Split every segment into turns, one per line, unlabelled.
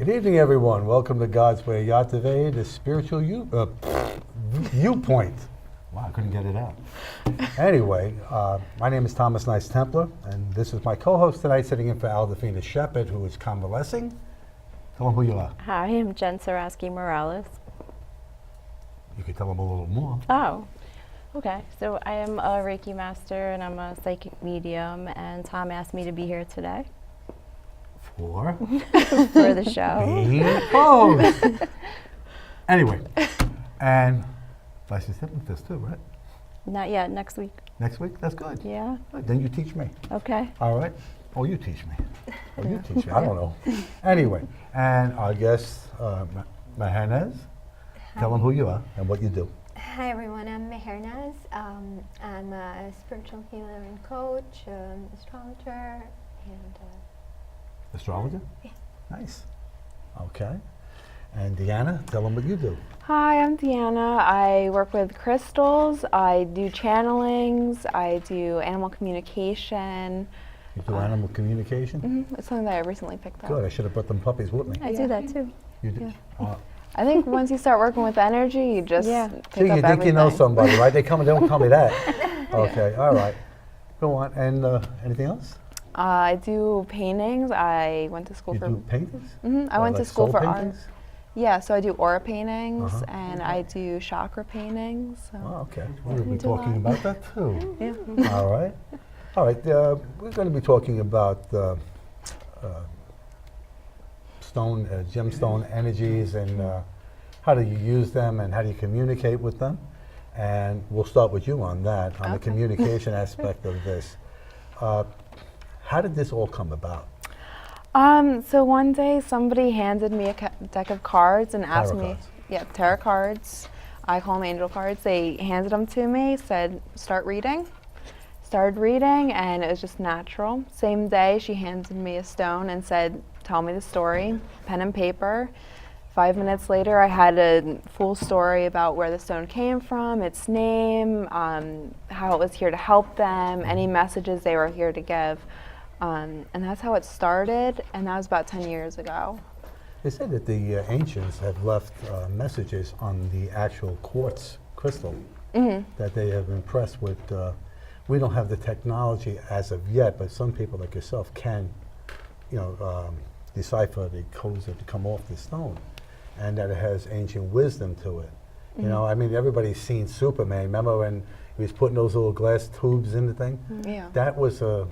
Good evening, everyone. Welcome to God's Way YTVY, the spiritual viewpoint. Wow, I couldn't get it out. Anyway, my name is Thomas Knights Templar, and this is my co-host tonight, sitting in for Aldefina Shepherd, who is convalescing. Tell them who you are.
Hi, I'm Sarasky Morales.
You could tell them a little more.
Oh, okay. So I am a Reiki master, and I'm a psychic medium, and Tom asked me to be here today
For
for the show.
being opposed. Anyway, and licensed hypnotist too, right?
Not yet, next week.
Next week? That's good.
Yeah,
Good. Then you teach me.
okay.
All right. Oh, you teach me. Oh, you teach me. I don't know. Anyway, and our guest, Mehernaz. Tell them who you are and what you do.
Hi everyone, I'm Mehernaz. I'm a spiritual healer and coach, astrologer, and
Astrologer?
Yeah.
Nice. Okay. And Deanna, tell them what you do.
Hi, I'm Deanna. I work with crystals. I do channelings. I do animal communication.
You do animal communication?
It's something that I recently picked up.
Good. I should have brought them puppies with me.
I do that too.
You do?
Yeah. I think once you start working with energy, you just
Yeah.
pick
See,
up
you think you know
everything.
somebody, right? They come and they don't tell me that. Okay. All right. Go on. And anything else?
I do paintings. I went to school
You
for.
do paintings?
I went to school
soul
for art.
paintings?
Yeah, so I do aura paintings
Uh-huh.
and I do chakra paintings. So.
Oh, okay. We'll be
do a
talking
lot.
about that too.
Yeah.
All right. All right. We're going to be talking about gemstone energies and how do you use them and how do you communicate with them. And we'll start with you on that, on the
Okay.
communication aspect of this. How did this all come about?
So one day somebody handed me a deck of cards and asked
Tarot
me,
cards.
yeah, tarot cards. I call them angel cards. They handed them to me, said, start reading. Started reading, and it was just natural. Same day, she handed me a stone and said, tell me the story, pen and paper. 5 minutes later, I had a full story about where the stone came from, its name, how it was here to help them, any messages they were here to give. And that's how it started, and that was about 10 years ago.
They said that the ancients have left messages on the actual quartz crystal that they have impressed with. We don't have the technology as of yet, but some people like yourself can, decipher the codes that come off the stone, and that it has ancient wisdom to it. You know, I mean, everybody's seen Superman. Remember when he was putting those little glass tubes in the thing?
Yeah.
That was a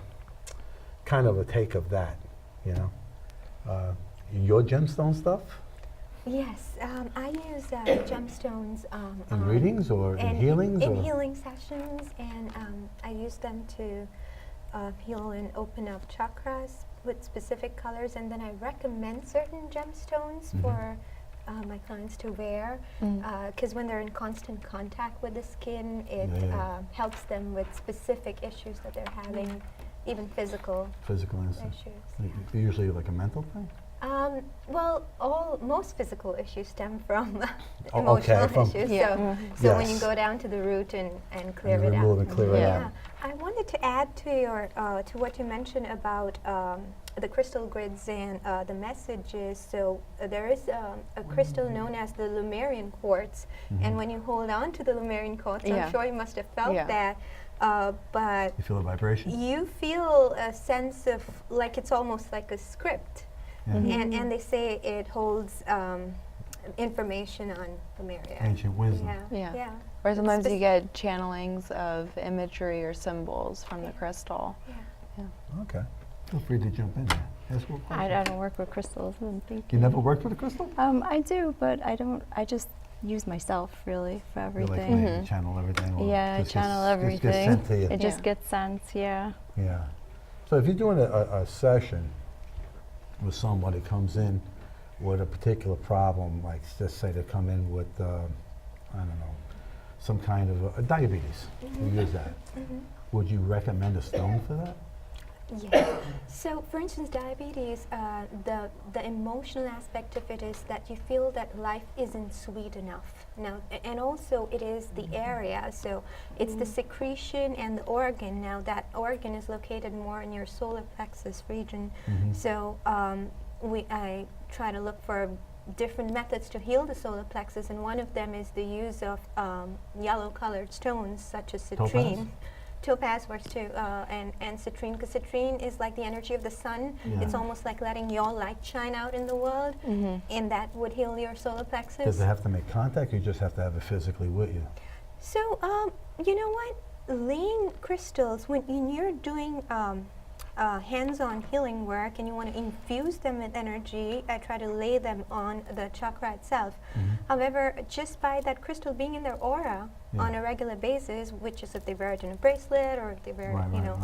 kind of a take of that, you know. Your gemstone stuff?
yes, I use gemstones
In readings or in healings?
In
or?
healing sessions, and I use them to heal and open up chakras with specific colors, and then I recommend certain gemstones for my clients to wear, because when they're in constant contact with the skin, it helps them with specific issues that they're having, even physical
Physical instance.
issues.
Usually like a mental thing?
Well, most physical issues stem from
Oh,
emotional
okay, from-
issues.
Yeah.
So when you
Yes.
go down to the root and clear
And
it
remove
out.
and clear it
Yeah.
out.
I wanted to add to your to what you mentioned about the crystal grids and the messages. So there is a crystal known as the Lemurian quartz, and when you hold on to the Lemurian quartz,
Yeah.
I'm sure you must have felt
Yeah.
that. But
You feel a vibration?
you feel a sense of like it's almost like a script.
Yeah.
And they say it holds information on Lemuria.
Ancient wisdom.
Yeah.
Yeah.
Or sometimes you
Spec-
get channelings of imagery or symbols from the crystal.
Yeah.
Okay. Feel free to jump in there. Ask what question.
I don't work with crystals. Thank
You never worked with a crystal?
I do, but I don't. I just use myself really for
You're like
everything.
me, you channel everything? or
Yeah, I
just
channel
gets
everything.
sent to you?
It just
Yeah.
gets sent. Yeah.
Yeah. So if you're doing a session with somebody who comes in with a particular problem, like just say they come in with, I don't know, some kind of diabetes, we use that. Would you recommend a stone for that?
Yeah. So, for instance, diabetes, the emotional aspect of it is that you feel that life isn't sweet enough. Now, and also it is the area. So, it's the secretion and the organ. Now, that organ is located more in your solar plexus region. So, I try to look for different methods to heal the solar plexus, and one of them is the use of yellow-colored stones such as citrine. Topaz works too, and citrine, because citrine is like the energy of the sun.
Yeah.
It's almost like letting your light shine out in the world, and that would heal your solar plexus.
Does it have to make contact, or you just have to have it physically with you?
So, you know what? Laying crystals, when you're doing hands-on healing work and you want to infuse them with energy, I try to lay them on the chakra itself. However, just by that crystal being in their aura on a regular basis, which is if they wear it in a bracelet or if they wear it, you know,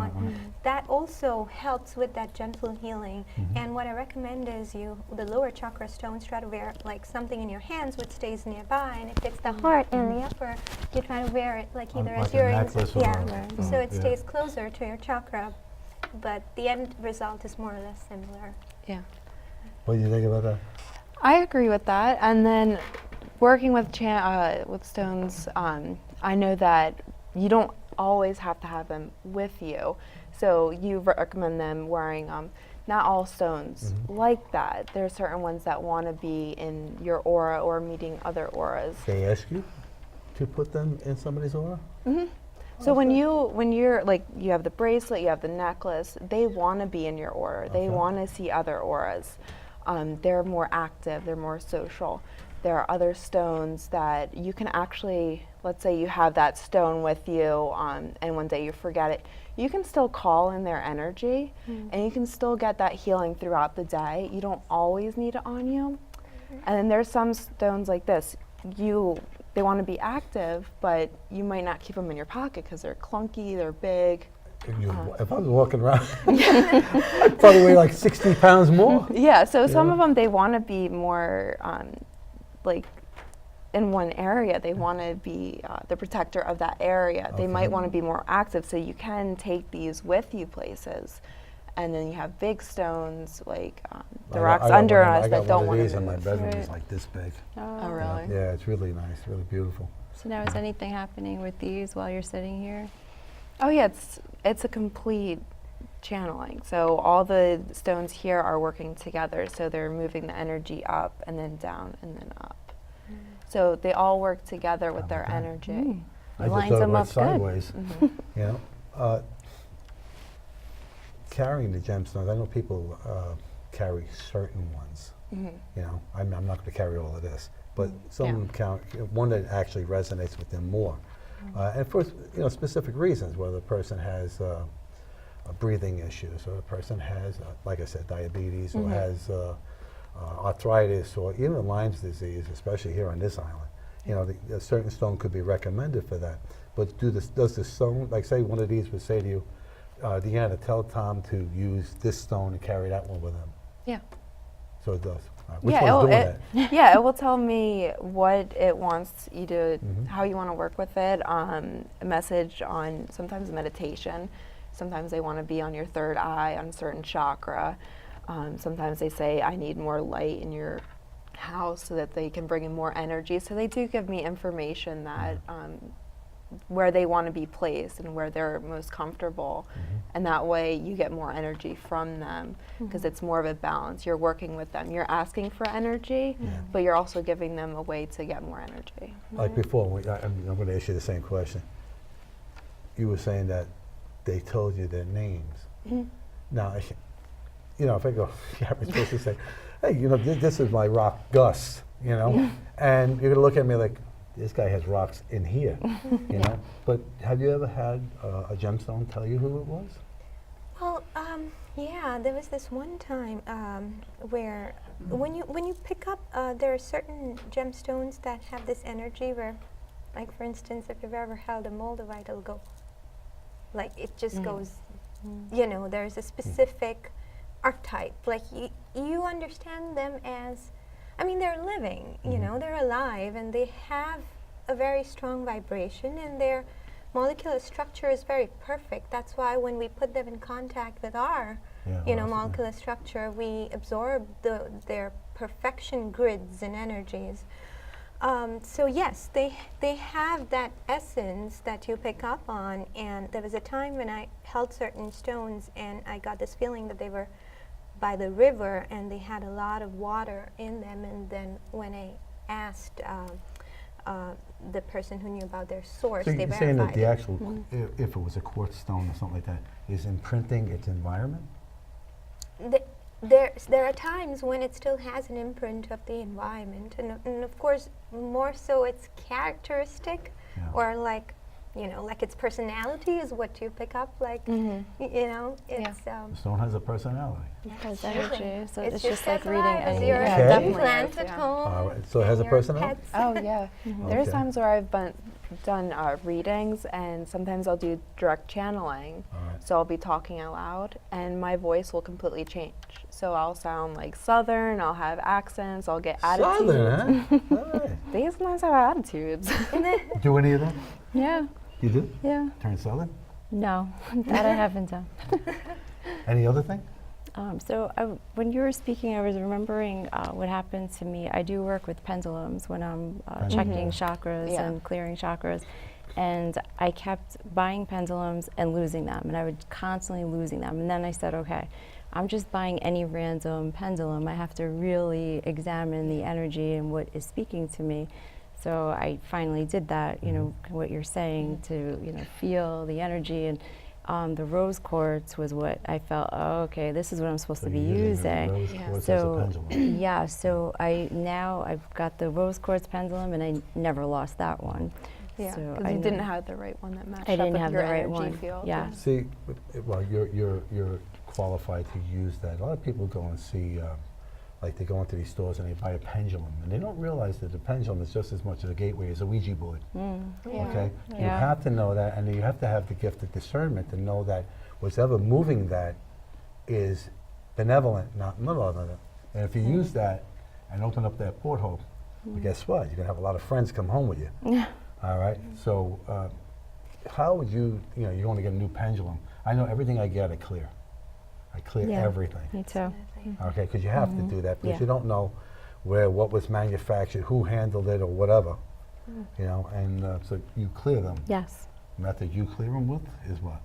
that also helps with that gentle healing. And what I recommend is the lower chakra stones, try to wear like something in your hands which stays nearby, and if it's the heart and the upper, you try to wear it like either
like
as
a
your
necklace or
so it stays closer to your chakra, but the end result is more or less similar.
Yeah.
What do you think about that?
I agree with that. And then working with stones, I know that you don't always have to have them with you. So you recommend them wearing, not all stones like that. There are certain ones that want to be in your aura or meeting other auras.
They ask you to put them in somebody's aura?
So when you're like, you have the bracelet, you have the necklace, they want to be in your aura. They want to see other auras. They're more active, they're more social. There are other stones that you can actually, let's say you have that stone with you and one day you forget it, you can still call in their energy and you can still get that healing throughout the day. You don't always need it on you. And then there's some stones like this. They want to be active, but you might not keep them in your pocket because they're clunky, they're big.
If I was walking around, I'd probably weigh like 60 pounds more.
Yeah, so some of them, they want to be more like in one area. They want to be the protector of that area. They might want to be more active, so you can take these with you places. And then you have big stones, like the rocks under us that don't want to move.
I got one of these in my bedroom. It's like this big.
Oh, really?
Yeah, it's really nice, really beautiful.
So now is anything happening with these while you're sitting here?
Oh yeah, it's a complete channeling. So all the stones here are working together. So they're moving the energy up and then down and then up. So they all work together with their energy.
I
Lines
just thought
them
about
up good.
sideways. You know, carrying the gemstones. I know people carry certain ones. You know, I'm not going to carry all of this, but some of them count. One that actually resonates with them more, and for specific reasons. Whether the person has breathing issues, or the person has, like I said, diabetes, or has arthritis, or even Lyme's disease, especially here on this island. You know, a certain stone could be recommended for that. But does the stone, like say one of these would say to you, Deanna, tell Tom to use this stone and carry that one with him.
Yeah.
So it does. Which one's doing that?
Yeah, it will tell me what it wants you to, how you want to work with it. A message on sometimes meditation. Sometimes they want to be on your third eye, on a certain chakra. Sometimes they say, I need more light in your house so that they can bring in more energy. So they do give me information that where they want to be placed and where they're most comfortable. And that way you get more energy from them because it's more of a balance. You're working with them. You're asking for energy, but you're also giving them a way to get more energy.
Like before, I'm going to ask you the same question. You were saying that they told you their names. Now, if I go, I'm supposed to say, hey, this is my rock, Gus, and you're going to look at me like, this guy has rocks in here, you know. But have you ever had a gemstone tell you who it was?
Well, yeah, there was this one time where when you pick up, there are certain gemstones that have this energy where, like for instance, if you've ever held a moldavite, it'll go, like it just goes, there's a specific archetype. Like you understand them as, they're living, they're alive, and they have a very strong vibration, and their molecular structure is very perfect. That's why when we put them in contact with our, molecular structure, we absorb their perfection grids and energies. So yes, they have that essence that you pick up on, and there was a time when I held certain stones, and I got this feeling that they were by the river, and they had a lot of water in them. And then when I asked the person who knew about their source,
So
they
you're
verified
saying that the
it.
actual, if it was a quartz stone or something like that, is imprinting its environment?
There are times when it still has an imprint of the environment, and of course, more so its characteristic,
Yeah.
or like, you know, like its personality is what you pick up. Like, you know, it's
The stone has a personality.
Has energy, so it's
your
just like
set
reading
life,
any.
your
Okay. Definitely
plant
is,
at
yeah.
home.
All right, so it has
and
a
your
personality?
pets.
Oh yeah. There's
Okay.
times where I've done readings, and sometimes I'll do direct channeling.
All right.
So I'll be talking out loud, and my voice will completely change. So I'll sound like Southern. I'll have accents. I'll get attitudes.
Southern, huh? All right.
They sometimes have attitudes.
Do any of that?
Yeah,
You do?
yeah.
Turn Southern?
No, that I haven't done.
Any other thing?
So when you were speaking, I was remembering what happened to me. I do work with pendulums when I'm checking chakras
Yeah.
and clearing chakras. And I kept buying pendulums and losing them. And I would constantly losing them. And then I said, okay, I'm just buying any random pendulum. I have to really examine the energy and what is speaking to me. So I finally did that, you know, what you're saying, to, you know, feel the energy. And the rose quartz was what I felt, oh, okay, this is what I'm supposed to be
you're
using.
rose
Yeah.
quartz as a
So
pendulum.
yeah, so I've got the rose quartz pendulum, and I never lost that one.
Yeah,
So
because
I
you didn't
know-
have the right one that matched
I
up
didn't
with
have
your
the right
energy
one.
field.
Yeah.
See, well, you're qualified to use that. A lot of people go and see, like they go into these stores and they buy a pendulum, and they don't realize that the pendulum is just as much of a gateway as a Ouija board.
Yeah.
Okay, you
Yeah.
have to know that, and you have to have the gift of discernment to know that whatever moving that is benevolent, not malevolent. And if you use that and open up that porthole, well, guess what? You're gonna have a lot of friends come home with you.
Yeah.
All right. So, how would you? You know, you want to get a new pendulum. I know everything I get, I clear. I clear
Yeah.
everything.
Me too.
Okay, because you have to do that because
Yeah.
you don't know what was manufactured, who handled it, or whatever. You know, and so you clear them.
Yes.
Method you clear them with is what?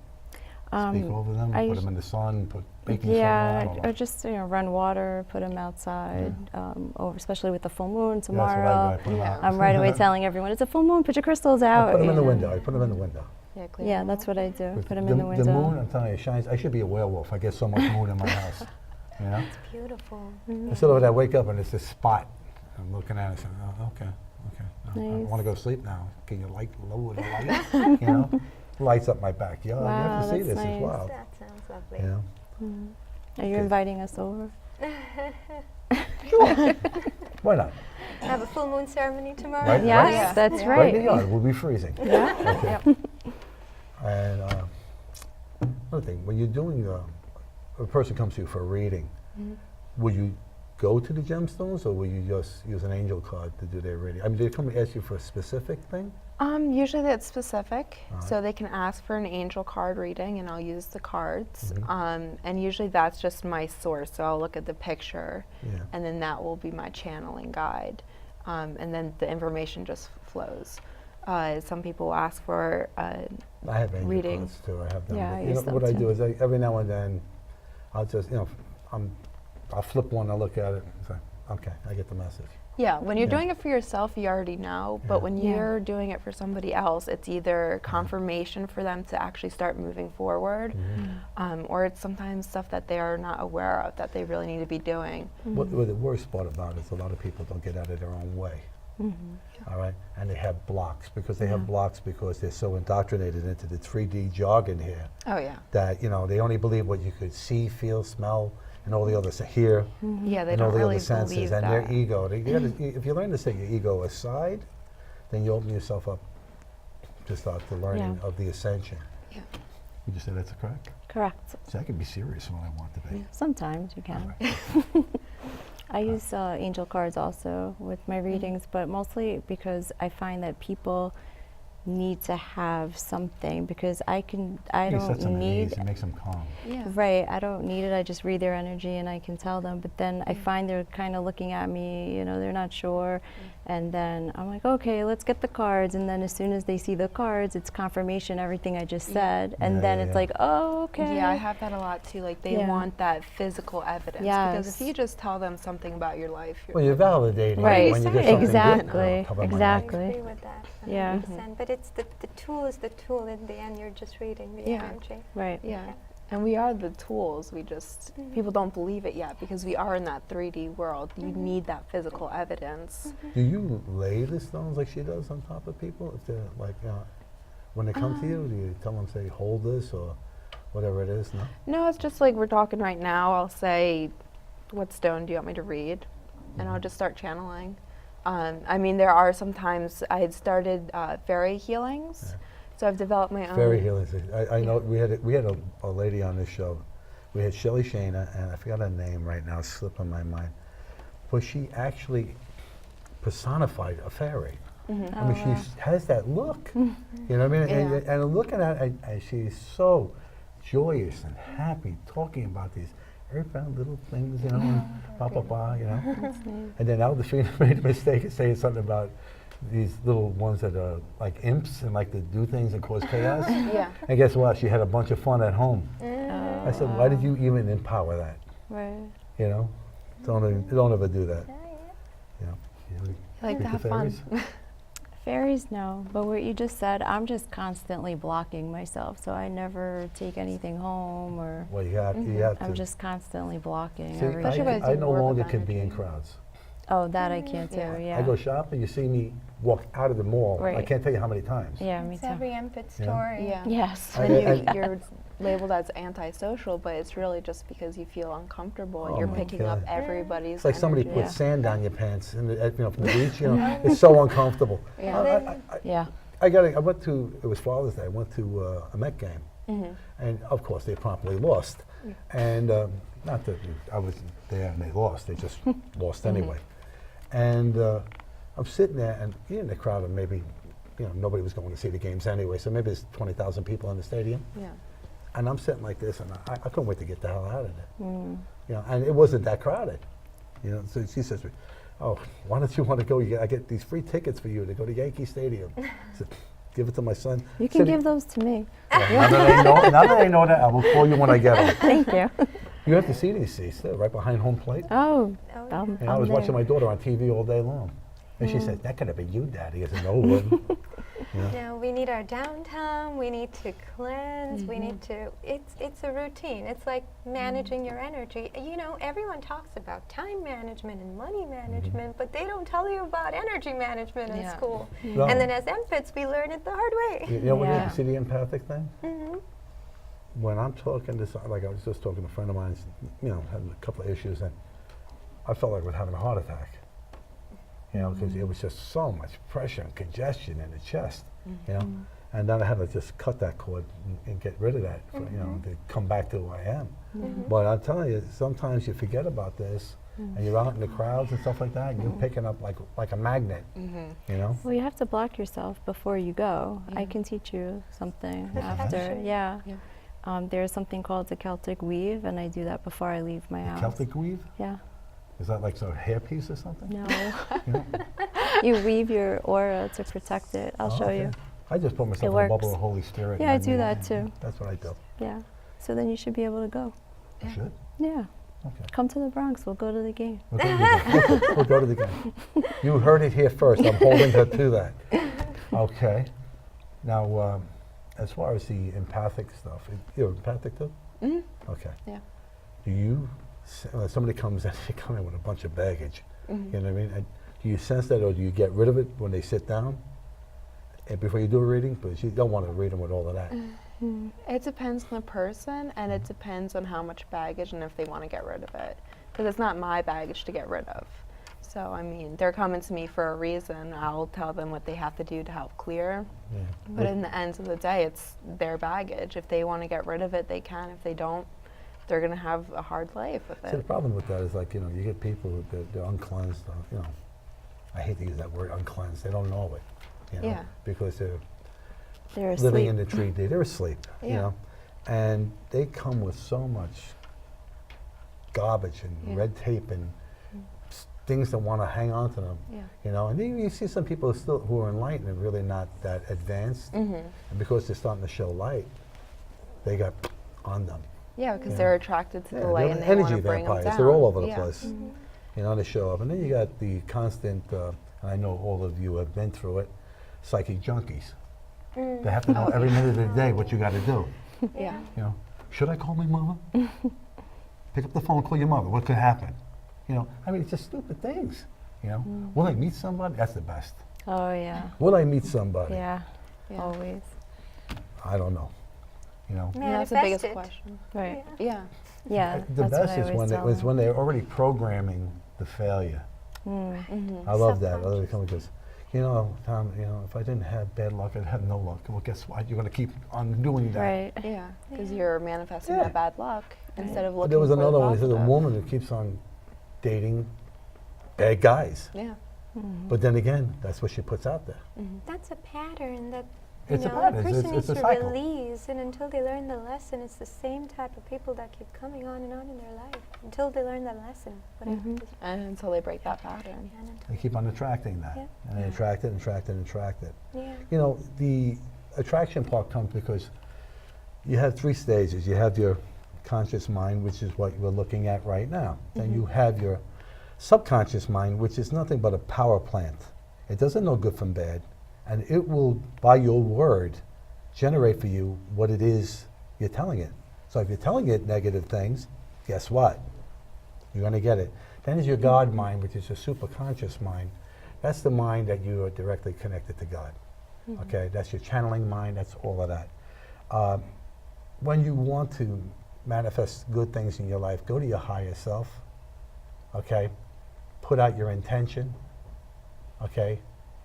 Speak over them,
I
put
us-
them in the sun, put baking soda
Yeah,
on.
or just, you know, run water, put them outside, especially with the full moon
That's what
tomorrow.
I put 'em out.
I'm right away telling everyone, it's a full moon, put your crystals out.
I put them in the
you know.
window. I put them in the window.
Yeah, clear
Yeah,
them
that's
out.
what I do,
But
put them in the window.
The moon, I'm telling you, shines. I should be a werewolf. I get so much moon in my house. You know?
Beautiful.
Instead of that, I wake up and it's this spot. I'm looking at it and saying, oh, okay. I
Nice.
want to go sleep now. Can you lower the light? You know? Lights up my backyard. You
Wow,
have to see
that's
this
nice.
as well.
That sounds lovely.
You know?
Are you
Okay.
inviting us over?
Why not?
I have a full moon ceremony tomorrow.
Right?
Yes,
Yeah.
that's
Yeah.
Right
right.
in the yard. We'll be freezing.
Yeah.
Okay. And another thing, when you're doing, a person comes to you for a reading, will you go to the gemstones, or will you just use an angel card to do their reading? I mean, do they come and ask you for a specific thing?
Usually that's specific,
Alright.
so they can ask for an angel card reading, and I'll use the cards.
Mm-hmm.
And usually that's just my source, so I'll look at the picture,
Yeah.
and then that will be my channeling guide, and then the information just flows. Some people ask for
I have angel
reading.
cards too. I have them.
Yeah,
but
I
you
use
know,
them
what I
too.
do is every now and then, I'll just, I'll flip one, I'll look at it, and say, okay, I get the message.
Yeah, when you're
Yeah.
doing it for yourself, you already know. But
Yeah.
when
Yeah.
you're doing it for somebody else, it's either confirmation for them to actually start moving forward, or it's sometimes stuff that they are not aware of that they really need to be doing.
What the worst part about it is a lot of people don't get out of their own way. All right, and they have blocks because they're so indoctrinated into the 3D jargon here
Oh yeah.
that they only believe what you could see, feel, smell, and all the others hear,
Yeah, they
and all
don't
the
really
other senses,
believe
and
that.
their ego. If you learn to set your ego aside, then you open yourself up to start the learning
Yeah.
of the ascension.
Yeah.
Would you say that's correct?
Correct.
So I can be serious when I want to be.
Sometimes you can. I use angel cards also with my readings, but mostly because I find that people need to have something because I
It
don't
sets them at
need
ease, it makes them calm.
Yeah.
right. I don't need it. I just read their energy and I can tell them. But then I find they're kind of looking at me. They're not sure, And then I'm like, okay, let's get the cards. And then as soon as they see the cards, it's confirmation, everything I just said. And
Yeah,
then
yeah,
it's
yeah.
like, oh, okay.
Yeah, I have that a lot too. Like they
Yeah.
want that physical evidence. Because if
Yes.
you just tell them something about your life,
Well, you're validating it
Right.
when you get something
Exactly.
good. Cover my mic.
Exactly.
I agree with that.
Yeah.
100%. But it's the tool is the tool. In the end, you're just reading the
Yeah.
energy.
Right.
yeah. And we are the tools. We just people don't believe it yet because we are in that 3D world. You need that physical evidence.
Do you lay the stones like she does on top of people? If they're like, when they come to you, do you tell them, say, hold this or whatever it is? No?
No, it's just like we're talking right now. I'll say, what stone do you want me to read? And I'll just start channeling. I mean, there are sometimes I had started fairy healings.
Yeah.
So I've developed my own.
Very healing. I know we had a lady on this show. We had Shelly Shana, and I forgot her name right now, it's slipping my mind. But she actually personified a fairy. I mean, she has that look. You know what I mean?
Yeah.
And looking at it, and she's so joyous and happy talking about these very found little things, you know, and blah, blah, blah, you know. And then Alda Shana made the mistake of saying something about these little ones that are like imps and like to do things and cause chaos.
Yeah.
And guess what? She had a bunch of fun at home.
Oh,
I said, why did you even empower that?
Right.
You know? Don't ever do that. You know? You
I like to
speak
have
fairies?
fun.
Fairies, no. But what you just said, I'm just constantly blocking myself. So I never take anything home or
Well, you have to.
I'm just constantly blocking
See,
everything.
Especially when
I
it's
no
more of
longer
an
can be in
energy.
crowds.
Oh, that I can't do,
Yeah.
yeah.
I go shopping, you see me walk out of the mall. I
Right.
can't tell you how many times.
Yeah, me
It's
too.
every Amethyst
Yeah.
story.
Yeah.
Yes.
I-
And you're labeled as antisocial, but it's really just because you feel uncomfortable and
Oh
you're
my
picking up
God.
everybody's
It's like somebody
energy.
put
Yeah.
sand on your pants and you know, from the beach, you know. It's so uncomfortable.
Yeah.
Yeah.
I went to, it was Father's Day, I went to a Met game. And of course, they promptly lost. And not that I was there and they lost, they just lost anyway. And I'm sitting there, and in the crowd, and maybe, you know, nobody was going to see the games anyway, so maybe there's 20,000 people in the stadium.
Yeah.
And I'm sitting like this, and I couldn't wait to get the hell out of there. You know, and it wasn't that crowded. You know, so she says to me, "Oh, why don't you want to go? I get these free tickets for you to go to Yankee Stadium." I said, "Give it to my son."
You can
Said,
give those to me.
"Well, now that I know that, I will call you when I get them."
Thank you.
You have to see these seats. They're right behind home plate.
Oh,
Oh,
I'm,
And I
I'm
was
there.
watching my daughter on TV all day long. And she said, "That could have been you, Daddy." I said, "No, it wasn't." You know?
Now we need our downtime. We need to cleanse. We need to. It's a routine. It's like managing your energy. You know, everyone talks about time management and money management, but they don't tell you about energy management in
Yeah.
school.
No.
And then as empaths, we learn it the hard way.
You know what it is?
Yeah.
You see the empathic thing?
Hmm.
When I'm talking to like I was just talking to a friend of mine, you know, had a couple of issues, and I felt like I was having a heart attack. You know, because it was just so much pressure and congestion in the chest. You know, and then I had to just cut that cord and get rid of that. For, you know, to come back to who I am. But I'm telling you, sometimes you forget about this, and you're out in the crowds and stuff like that, and you're picking up like a magnet. You know.
Well, you have to block yourself before you go. I can teach you something after.
Protection.
Yeah.
Yeah.
There's something called the Celtic Weave, and I do that before I leave my house.
Celtic Weave?
Yeah.
Is that like some hairpiece or something?
No.
You know?
You weave your aura to protect it. I'll
Oh,
show
okay.
you.
I just put myself in a
works.
bubble of Holy Spirit.
Yeah, I
and
do
then-
that too.
That's what I do.
Yeah. So then you should be able to go.
I should?
Yeah.
Okay.
Come to the Bronx. We'll go to the game.
We'll go to the game. Okay, we'll go to the game. You heard it here first. I'm holding her to that. Okay. Now, as far as the empathic stuff, you're empathic too?
Mm-hmm.
Okay.
Yeah.
Do you, somebody comes in, they come in with a bunch of baggage, you know what I mean? And do you sense that, or do you get rid of it when they sit down before you do a reading? Because you don't want to read them with all of that.
It depends on the person, and it depends on how much baggage and if they want to get rid of it. Because it's not my baggage to get rid of. So, I mean, they're coming to me for a reason. I'll tell them what they have to do to help clear.
Yeah.
But in the end of the day, it's their baggage. If they want to get rid of it, they can. If they don't, they're going to have a hard life with
See, the
it.
problem with that is, like, you know, you get people who they're uncleansed, you know, I hate to use that word, uncleansed. They don't know it, you know,
Yeah.
because they're
They're
living
asleep.
in the tree. They're asleep, you
Yeah.
know, and they come with so much garbage and
Yeah.
red tape and things that want to hang on to them.
Yeah.
You know, and then you see some people who are enlightened and really not that advanced, and because they're starting to show light, they got on them.
Yeah, because
Yeah.
they're attracted to
Yeah,
the light
they're
and they want
energy
to bring them
vampires.
down.
They're all over the
Yeah.
place. You know, they show up. And then you got the constant, and I know all of you have been through it, psychic junkies. They have to know every minute of the day what you got to do.
Yeah.
You know, should I call my mother? Pick up the phone, call your mother. What could happen? You know, I mean, it's just stupid things. You know, will I meet somebody? That's the best.
Oh, yeah.
Will I meet somebody?
Yeah.
Yeah.
Always.
I don't know. You know,
Yeah, that's the biggest
Manifest it.
question.
Right.
Yeah.
Yeah.
the
that's what
best
I
is
always tell
when
them.
they're already programming the failure. I love that. I love it coming because, you know, Tom, you know, if I didn't have bad luck, I'd have no luck. Well, guess what? You're going to keep on doing that.
Right.
Yeah, because you're manifesting
Yeah.
that bad luck instead of
But
looking
there was
for the
another one. He said a
positive.
woman who keeps on dating bad guys.
Yeah.
But then again, that's what she puts out there.
That's a pattern that you
It's a
know,
pattern.
the
It's-
person
it's
needs
a
to
cycle.
release, and until they learn the lesson, it's the same type of people that keep coming on and on in their life until they learn the lesson. Whatever it is.
And until they break that pattern.
And until-
They keep on attracting that.
Yeah.
And they attract it and attract it and attract it.
Yeah.
You know, the attraction part comes because you have 3 stages. You have your conscious mind, which is what we're looking at right now. Then you have your subconscious mind, which is nothing but a power plant. It doesn't know good from bad. And it will, by your word, generate for you what it is you're telling it. So if you're telling it negative things, guess what? You're going to get it. Then is your God mind, which is your superconscious mind. That's the mind that you are directly connected to God. Okay, that's your channeling mind. That's all of that. When you want to manifest good things in your life, go to your higher self. Okay, put out your intention. Okay,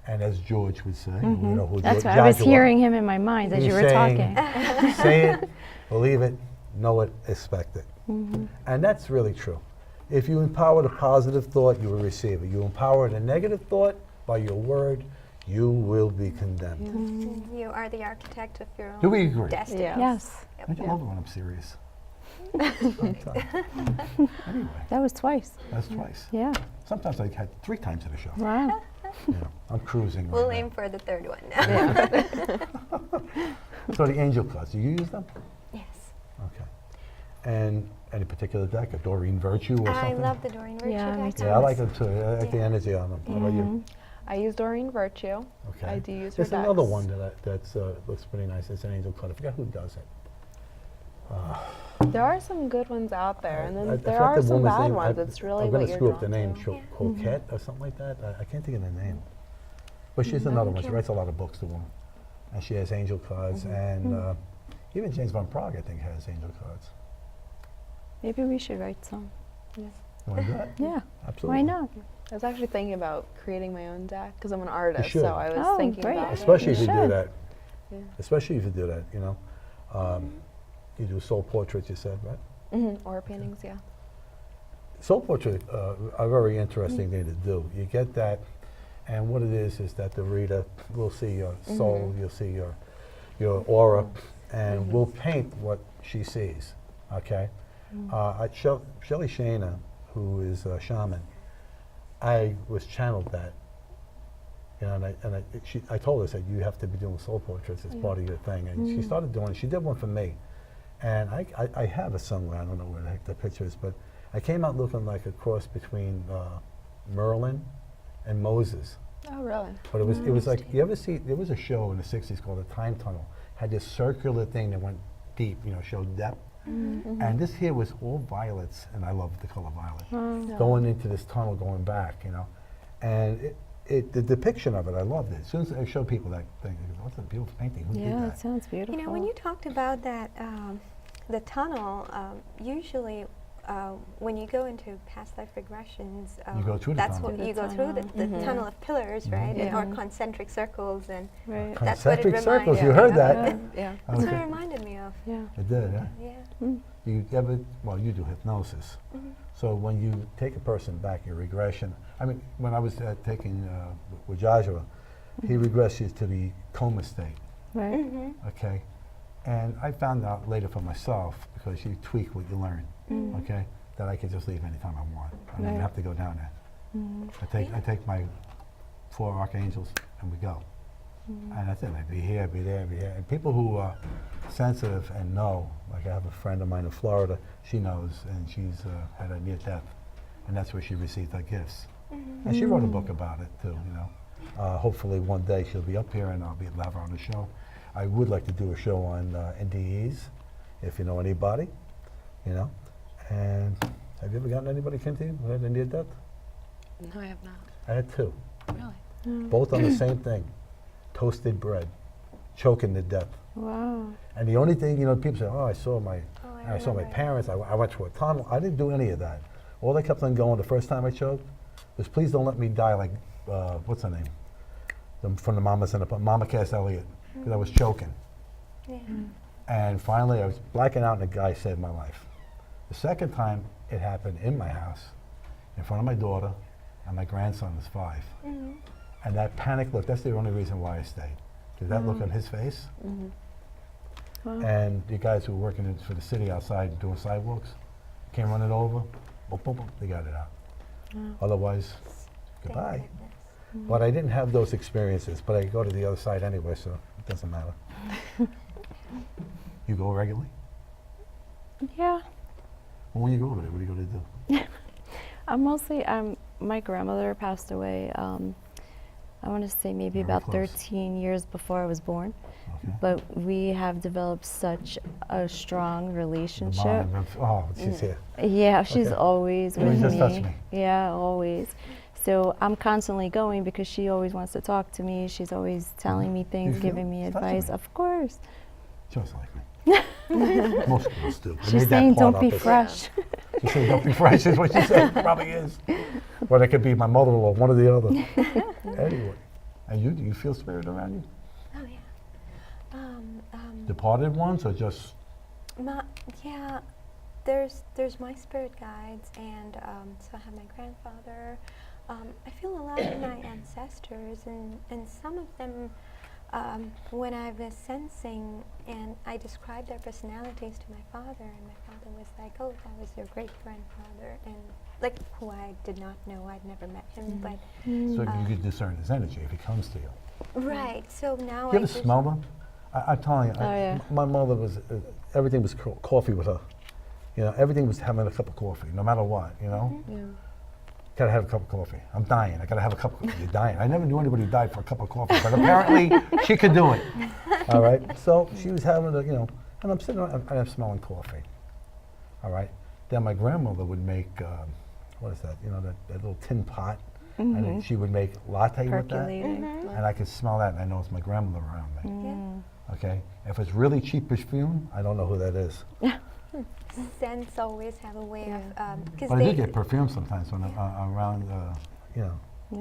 and as George would say, you know who
That's
George
what I was
Jaguar-
hearing him in my mind as
He's
you were
saying,
talking.
Say it, believe it, know it, expect it. And that's really true. If you empower the positive thought, you will receive it. You empower the negative thought by your word, you will be condemned.
You are the architect of your own
Do we agree?
destiny.
Yeah.
Yes.
Don't you love it when I'm serious? Sometimes. Anyway,
That was twice.
that's twice.
Yeah.
Sometimes I had 3 times in a show.
Wow.
You know, I'm cruising
We'll
right
aim for the third one now.
now. So the angel cards, do you use them?
Yes.
Okay. And any particular deck, a Doreen Virtue or
I
something?
love the Doreen Virtue
Yeah, me
deck.
too.
Yeah, I like them too. I like the
Yeah.
energy on them. How about you?
I use Doreen Virtue.
Okay.
I do use her
There's another
decks.
one that looks pretty nice. It's an angel card. I forgot who does it.
There are some good ones out there, and
I
then there
forgot
are
the
some
woman's
bad
name.
ones. It's really
I'm
what
gonna
you're
screw up the
drawn
name,
to.
Coquette or something like that. I can't think of the name. But she's another one. She writes a lot of books, the woman. And she has angel cards. And even James Van Praagh, I think, has angel cards.
Maybe we should write some.
You want to do that?
Yeah.
Absolutely.
Why not?
I was actually thinking about creating my own deck because I'm an artist,
should.
so I was
Oh,
thinking
great.
about
Especially if
You
you do
should.
that.
Yeah.
Especially if you do that, you know. You do soul portraits, you said, right?
it. Or paintings, yeah.
Soul portrait are very interesting thing to do. You get that, and what it is that the reader will see your soul, you'll see your aura, and will paint what she sees. Okay. Shelley Shana, who is a shaman, I was channeled that. You know, and I told her, I said, you have to be doing soul portraits as part of your thing. And she started doing it. She did one for me. And I have it somewhere. I don't know where the heck the picture is, but I came out looking like a cross between Merlin and Moses.
Oh, really?
But it was like, you ever see, there was a show in the 60s called The Time Tunnel. Had this circular thing that went deep, you know, showed depth. And this here was all violets, and I love the color violet. Going into this tunnel, going back, you know. And the depiction of it, I loved it. As soon as I show people that thing, they go, what's a beautiful painting? Who did
Yeah,
that?
it sounds beautiful.
You know, when you talked about that, the tunnel, usually when you go into past life regressions,
You go through the
that's
tunnel.
what
Through
you
the
go through, the
tunnel.
tunnel of pillars, right?
Yeah.
Or concentric circles, and
Right.
that's what it
Concentric circles,
reminded
you
me
heard
of.
that.
Yeah.
That's what
Okay.
it reminded me of.
Yeah.
It did, huh?
Yeah.
You ever, well, you do hypnosis. So when you take a person back, your regression, I mean, when I was taking with Joshua, he regresses to the coma state,
Right.
okay? And I found out later for myself, because you tweak what you learn, okay, that I could just leave anytime I want. I didn't
Right.
have to go down there. I take my 4 archangels and we go. And that's it. I'd be here, be there, be here. And people who are sensitive and know, like I have a friend of mine in Florida, she knows, and she's had a near death, and that's where she received her gifts. And she wrote a book about it too, you know. Hopefully one day she'll be up here and I'll be have her on the show. I would like to do a show on NDEs, if you know anybody, you know. And have you ever gotten anybody came to you who had a near death?
No, I have not.
I had 2.
Really?
Both on the same thing, toasted bread, choking to death.
Wow.
And the only thing, you know, people say, oh, I saw my
remember.
parents, I went through a tunnel. I didn't do any of that. All they kept on going the first time I choked was, please don't let me die like, what's her name? From the Mamas and the Mama Cass Elliot, because I was choking.
Yeah.
And finally I was blacking out and the guy saved my life. The second time it happened in my house, in front of my daughter, and my grandson was 5. And that panic look, that's the only reason why I stayed. Because that look on his face,
Wow.
and the guys who were working for the city outside doing sidewalks came running over, boom, boom, boom, they got it out. Otherwise,
Thank
goodbye.
goodness.
But I didn't have those experiences, but I go to the other side anyway, so it doesn't matter. You go regularly?
Yeah.
Well, when you go over there, what are you going to do?
I'm mostly, my grandmother passed away, I want to say maybe
Very
about
close.
13 years before I was born.
Okay.
But we have developed such a strong
The
relationship.
mind of- oh, she's here.
Yeah, she's
Okay.
always
You
with
just
me.
touched me.
Yeah, always. So I'm constantly going because she always wants to talk to me. She's always telling me things,
feel
giving me
it's touching
advice.
me.
Of course.
Just like me. Most girls do. I
She's
made that
saying,
part
don't
up
be
as-
fresh.
She said, don't be fresh, is what she said. Probably is. But it could be my mother-in-law, one or the other. Anyway. And you, do you feel spirit around you?
Oh yeah.
Departed ones or just,
Yeah, there's my spirit guides, and so I have my grandfather. I feel a lot of my ancestors, and some of them, when I was sensing and I described their personalities to my father, and my father was like, oh, that was your great-grandfather, and like, who I did not know, I'd never met him, but
so you could discern his energy if he comes to you.
right, so now
You
I
ever
just
smell them? I'm telling you,
Oh, yeah.
my mother was, everything was coffee with her. You know, everything was having a cup of coffee, no matter what, you know?
Yeah.
Gotta have a cup of coffee. I'm dying, I gotta have a cup of coffee. You're dying. I never knew anybody who died for a cup of coffee, but apparently she could do it. All right, so she was having a, you know, and I'm sitting around, and I'm smelling coffee. All right, then my grandmother would make, what is that, you know, that little tin pot, and then she would make latte with that.
Percolating.
And I could smell that, and I know it's my grandmother around me.
yeah.
Okay, if it's really cheap perfume, I don't know who that is.
Scents always have a way of, because
But I do get perfume sometimes when I'm around, you know.
Yeah.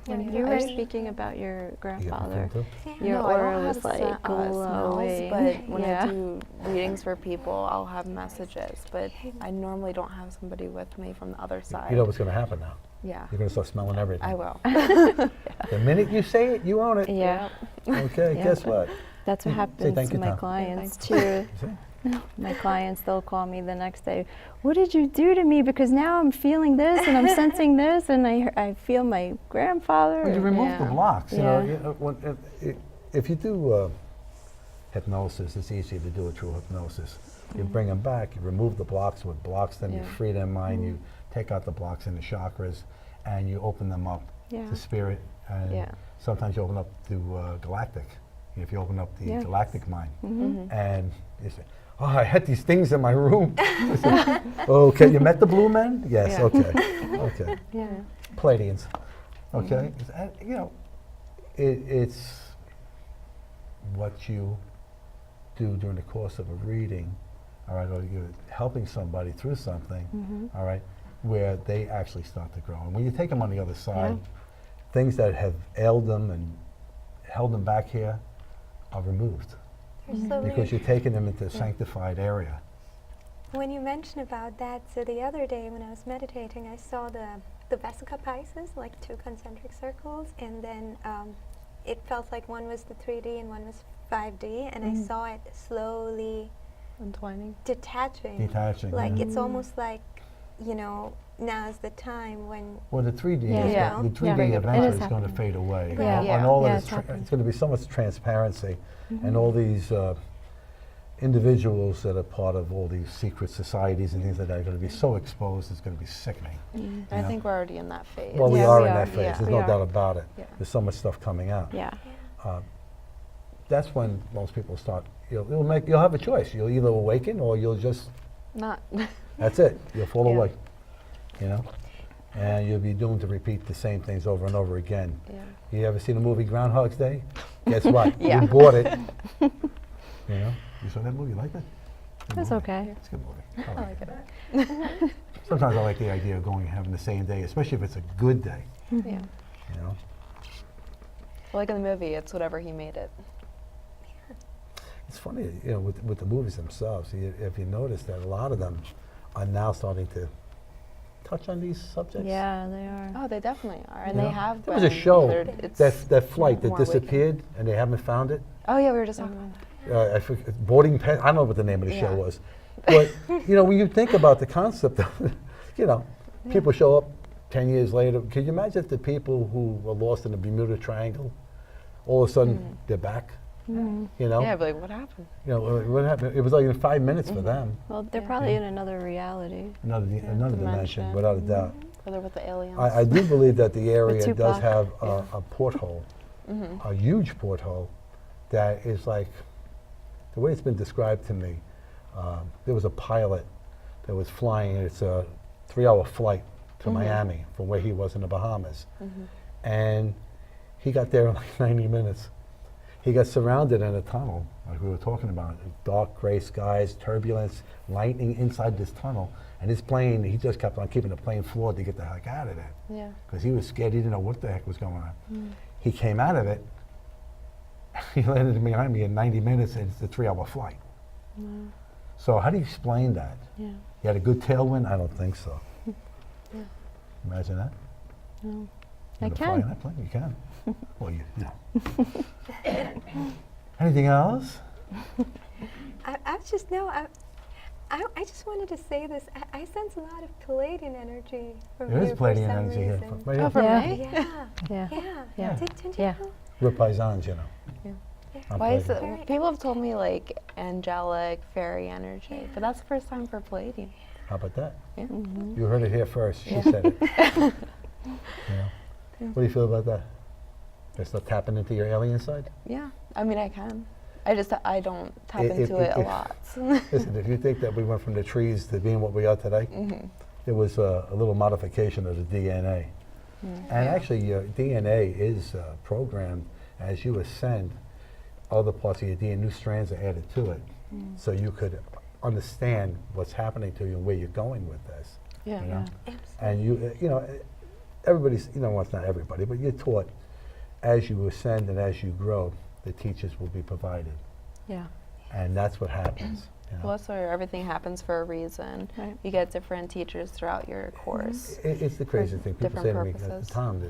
When
When
you're
you were
ready.
speaking about your
You get
grandfather,
perfume too?
your
No, I
aura
don't have
was like
smells,
glowing.
but when
Yeah.
I do readings for people, I'll have messages. But I normally don't have somebody with me from the other side.
You know what's gonna happen now.
Yeah,
You're gonna start smelling everything.
I will.
The minute you say it, you own it.
Yeah.
Okay,
Yeah.
guess what?
That's what
Say
happens
thank
to
you,
my
Tom.
clients
Thank
too.
See?
My clients, they'll call me the next day. What did you do to me? Because now I'm feeling this and I'm sensing this, and I feel my grandfather.
When you
and-
remove the
Yeah.
blocks,
Yeah.
you know, if you do hypnosis, it's easier to do it through hypnosis. You bring them back, you remove the blocks with blocks, then you
Yeah.
free their mind, you take out the blocks in the chakras, and you open them up
Yeah.
to spirit. And
Yeah.
sometimes you open up to galactic, if you open up the
Yeah.
galactic mind.
Mm-hmm.
And you say, oh, I had these things in my room. I said, okay, you met the blue men? Yes,
Yeah.
okay, okay.
Yeah.
Pleiadians, okay? And, you know, it's what you do during the course of a reading, all right, or you're helping somebody through something, all right, where they actually start to grow. And when you take them on the other side, things that have ailed them and held them back here are removed
There's so
because
many.
you're taking them into a sanctified area.
When you mention about that, so the other day when I was meditating, I saw the Vesica Pisces, like 2 concentric circles, and then it felt like one was the 3D and one was 5D, and I saw it slowly
Entwining.
detaching.
Detaching,
Like
yeah.
it's almost like you know, now's the time when
Well, the 3D,
Yeah.
is
Yeah.
go- the 3D
Yeah. It
eventually
is
is going to
happening.
fade away.
Yeah.
And
Yeah.
all
Yeah,
of
it's
this,
happening.
it's going to be so much transparency, and all these individuals that are part of all these secret societies and things like that are going to be so exposed, it's going to be sickening.
I
Yeah.
think we're already in that phase.
Well, we
Yeah,
are
we
in
are.
that phase.
Yeah.
There's
We
no
are.
doubt about it.
Yeah.
There's so much stuff coming out.
Yeah.
That's when most people start. You'll have a choice. You'll either awaken or you'll just.
Not.
That's it. You'll fall
Yeah.
away. You know, and you'll be doomed to repeat the same things over and over again.
Yeah.
You ever seen the movie Groundhog's Day? Guess what?
Yeah.
You bought it. You know, you saw that movie? You like it? Good
That's
movie.
okay.
It's a good movie.
I
I
like
like
it.
it. Sometimes I like the idea of going and having the same day, especially if it's a good day.
Yeah.
You know,
Like in the movie, it's whatever he made it.
it's funny. You know, with the movies themselves, if you notice that a lot of them are now starting to touch on these subjects.
Yeah, they are.
Oh, they definitely are, and
You
they
know?
have.
There was a
been.
show
It's
that flight that
more awakened.
disappeared and they haven't found it.
Oh yeah, we were just talking about that.
I forget, boarding pen. I don't know what the name of the show
Yeah.
was, but you know, when you think about the concept of, you know, people show up 10 years later. Can you imagine if the people who were lost in the Bermuda Triangle, all of a sudden they're back? You know,
Yeah, but like, what happened?
you know, what happened? It was like in 5 minutes for them.
Well, they're
Yeah.
probably in another reality.
Another dimension,
dimension.
without a doubt.
Whether with the aliens.
I do believe that the area does
Tupac.
have a porthole, a huge porthole, that is like, the way it's been described to me, there was a pilot that was flying, it's a 3-hour flight to Miami from where he was in the Bahamas. And he got there in like 90 minutes. He got surrounded in a tunnel, like we were talking about, dark gray skies, turbulence, lightning inside this tunnel. And his plane, he just kept on keeping the plane floored to get the heck out of there.
Yeah.
Because he was scared, he didn't know what the heck was going on. He came out of it, he landed behind me in 90 minutes, and it's a 3-hour flight. So how do you explain that?
Yeah.
You had a good tailwind? I don't think so. Imagine that.
No.
You
I
wanna fly
can.
in that plane? You can. Well, you know. Anything else?
I was just I just wanted to say this. I sense a lot of Palladian energy from
There
you
is
for
Palladian
some
energy here.
reason.
Right
Oh,
here.
from
Yeah.
me?
Yeah,
Yeah.
yeah.
Yeah.
Didn't you
Yeah.
know?
We're paisans, you know.
Yeah.
I'm
Why is
Palladian.
it? People have told me like angelic, fairy energy, but that's the first time for Palladian.
How about that?
Yeah.
You heard it here first. She said it. You know? What do you feel about that? They start tapping into your alien side?
Yeah. I mean, I can. I don't tap
If-
into
if-
it a
if-
lot.
Listen, if you think that we went from the trees to being what we are today, it was a little modification of the DNA. And actually, your DNA is programmed as you ascend. Other parts of your DNA, new strands are added to it, so you could understand what's happening to you and where you're going with this.
Yeah.
You know?
Yeah.
And you know, everybody's, you know, well, it's not everybody, but you're taught as you ascend and as you grow, the teachers will be provided,
Yeah.
and that's what happens. You know?
Well, so everything happens for a reason.
Right.
You get different teachers throughout your course.
It's the crazy thing. People
different
say to me,
purposes.
Tom,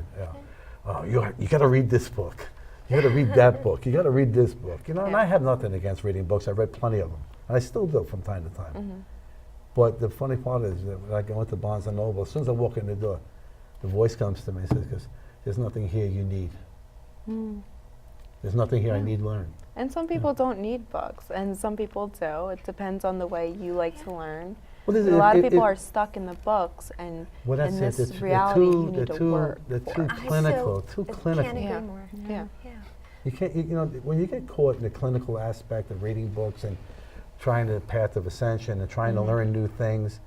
oh, you got to read this book. You got to read that book. You got to read this book. You know, and
Yeah.
I have nothing against reading books. I've read plenty of them, and I still do from time to time. But the funny part is that when I go into Barnes and Noble, as soon as I walk in the door, the voice comes to me and says, "'Cause there's nothing here you need. There's nothing here I need learn."
And some people don't need books, and some people do. It depends on the way you like to learn.
Well,
A lot of people are stuck in the books, and
Well, that's
in
it.
this
They're
reality, you
they're
need to work
They're
for
too
it.
clinical. Too
Can't
clinical.
agree
Yeah.
more.
Yeah.
Yeah.
You can't, you know, when you get caught in the clinical aspect of reading books and trying the path of ascension and trying to learn new things,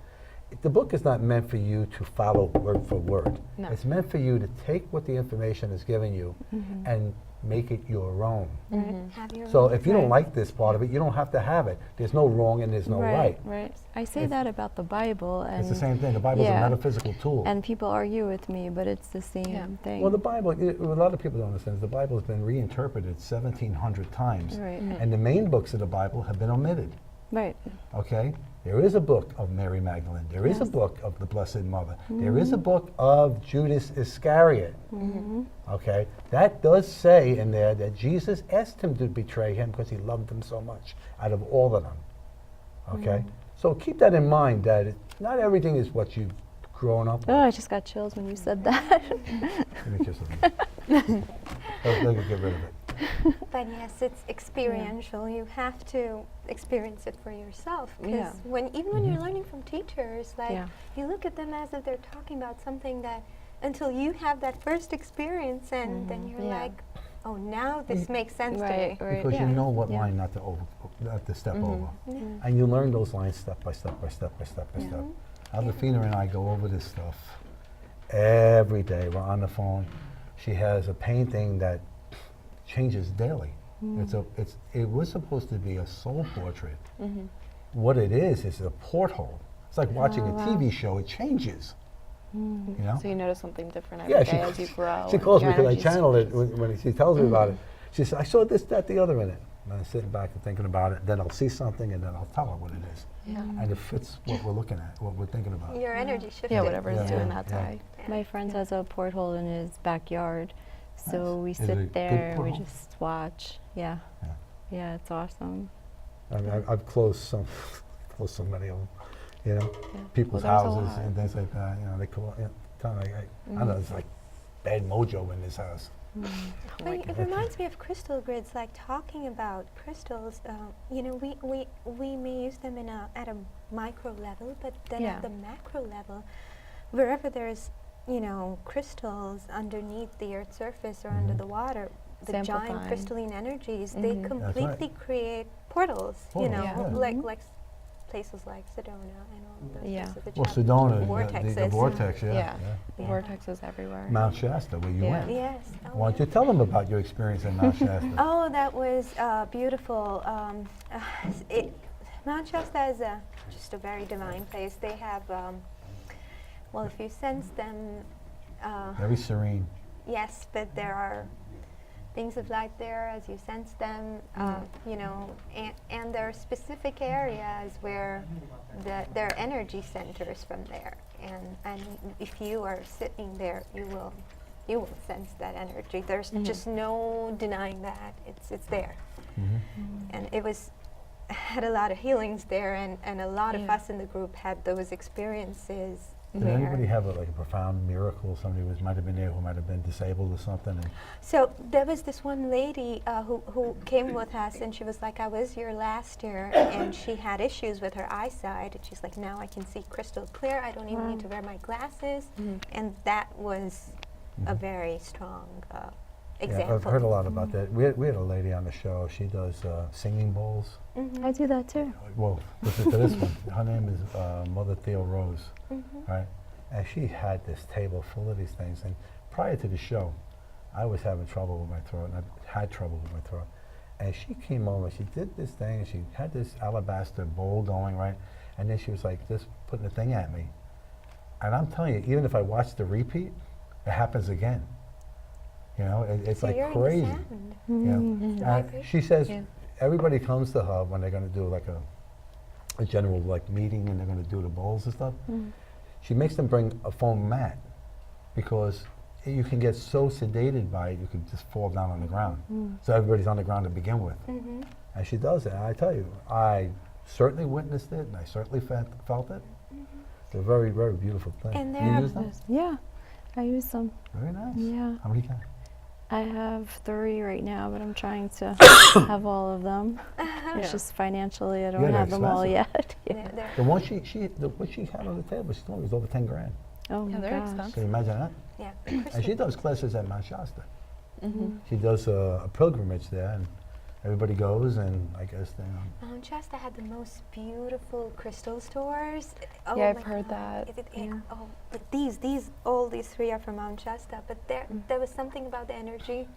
the book is not meant for you to follow word for word.
No.
It's meant for you to take what the information is giving you and make it your own.
Have your
So
own.
if you don't like this part of it, you don't have to have it. There's no wrong and there's no right.
Right. I say that about the Bible, and
It's the same thing. The Bible's
yeah.
a metaphysical tool.
and people argue with me, but it's the same
Yeah.
thing.
Well, the Bible, a lot of people don't understand, the Bible has been reinterpreted 1,700 times.
Right.
And the main books of the Bible have been omitted.
Right.
Okay? There is a book of Mary Magdalene. There is a book of the Blessed Mother. There is a book of Judas Iscariot. Okay? That does say in there that Jesus asked him to betray him because he loved him so much out of all of them. Okay? So keep that in mind that not everything is what you've grown up with.
Oh, I just got chills when you said that.
Give me a kiss on me. Let me get rid of it.
But yes, it's experiential. You have to experience it for yourself. Because
Yeah.
even when you're learning from teachers, like
Yeah.
you look at them as if they're talking about something that until you have that first experience, and then you're
Yeah.
like, oh, now this makes sense
Right,
to me.
right.
Because you know what
Yeah.
line not to step over.
Yeah.
And you learn those lines step by step by step by step by
Yeah.
step. Alvafina and I go over this stuff every day. We're on the phone. She has a painting that changes daily. It was supposed to be a soul portrait. What it is a porthole. It's like watching a TV show. It changes. You know?
So you notice something different every day as you grow.
She
and
calls me
your
because I
energy's-
channel it when she tells me about it. She says, I saw this, that, the other in it. And I'm sitting back and thinking about it. Then I'll see something and then I'll tell her what it is.
Yeah.
And it fits what we're looking at, what we're thinking about.
Your energy shifted.
Yeah, whatever
Yeah,
is doing
yeah,
that
yeah.
day.
My friend has a porthole in his backyard, so
Nice.
we
Is it a
sit
good
there and we
porthole?
just watch. Yeah.
Yeah.
Yeah, it's awesome.
I mean, I've closed so many of them, you know, people's
Well, there's a
houses
lot.
and things like that. You know, they call it, kind of like, I don't know, it's like bad mojo in this house.
But it reminds me of crystal grids, like talking about crystals. You know, we may use them at a micro level, but then
Yeah.
at the macro level, wherever there's, you know, crystals underneath the Earth's surface or under the water, the giant
amplifying.
crystalline energies, they
Mhm.
completely create portals. You know,
Portals, yeah.
like places like Sedona and all those
Yeah.
places that
Well,
you have
Sedona, the
vortexes.
vortex, yeah.
Yeah.
Yeah.
Vortexes everywhere.
Mount Shasta, where you
Yeah.
went.
Yes. Oh,
Why don't
yeah.
you tell them about your experience in Mount Shasta?
Oh, that was beautiful. Mount Shasta is just a very divine place. They have, well, if you sense them,
Very serene.
yes, but there are things of light there as you sense them, you know, and there are specific areas where there are energy centers from there, and if you are sitting there, you will sense that energy. There's just no denying that it's there, and it was had a lot of healings there, and a lot of
Yeah.
us in the group had those experiences.
Did
where
anybody have like a profound miracle? Somebody might have been there who might have been disabled or something. And
So there was this one lady who came with us, and she was like, I was here last year, and she had issues with her eyesight, and she's like, now I can see crystal clear. I don't even need to wear my glasses. And that was a very strong example.
yeah, I've heard a lot about that. We had a lady on the show. She does singing bowls.
I do that too.
Well, listen to this one. Her name is Mother Theo Rose, right? And she had this table full of these things. And prior to the show, I was having trouble with my throat, and I had trouble with my throat. And she came over, she did this thing, and she had this alabaster bowl going, right? And then she was like, just putting the thing at me. And I'm telling you, even if I watch the repeat, it happens again. You know, it's
So
like
you're in the
crazy.
sound.
You know?
The vibration.
She says
Yeah.
everybody comes to her when they're going to do like a general like meeting and they're going to do the bowls and stuff. She makes them bring a foam mat because you can get so sedated by it, you could just fall down on the ground. So everybody's on the ground to begin with. And she does it. And I tell you, I certainly witnessed it and I certainly felt it. It's a very, very beautiful thing.
And
you
there are
use them?
Yeah, I use them.
Very nice.
Yeah.
How many can?
I have 3 right now, but I'm trying to have all of them. It's just financially, I don't
Yeah, they're
have them all
expensive.
yet.
They're- they're-
The one what she had on the table, she told me was over 10 grand.
Oh
Yeah,
my
they're
gosh.
expensive.
Can you imagine that?
yeah,
And she
crystal.
does classes at Mount Shasta. She does a pilgrimage there, and everybody goes, and I guess they.
Mount Shasta had the most beautiful crystal stores. Oh
Yeah, I've
my
heard
God.
that.
Oh, but all these 3 are from Mount Shasta. But there was something about the energy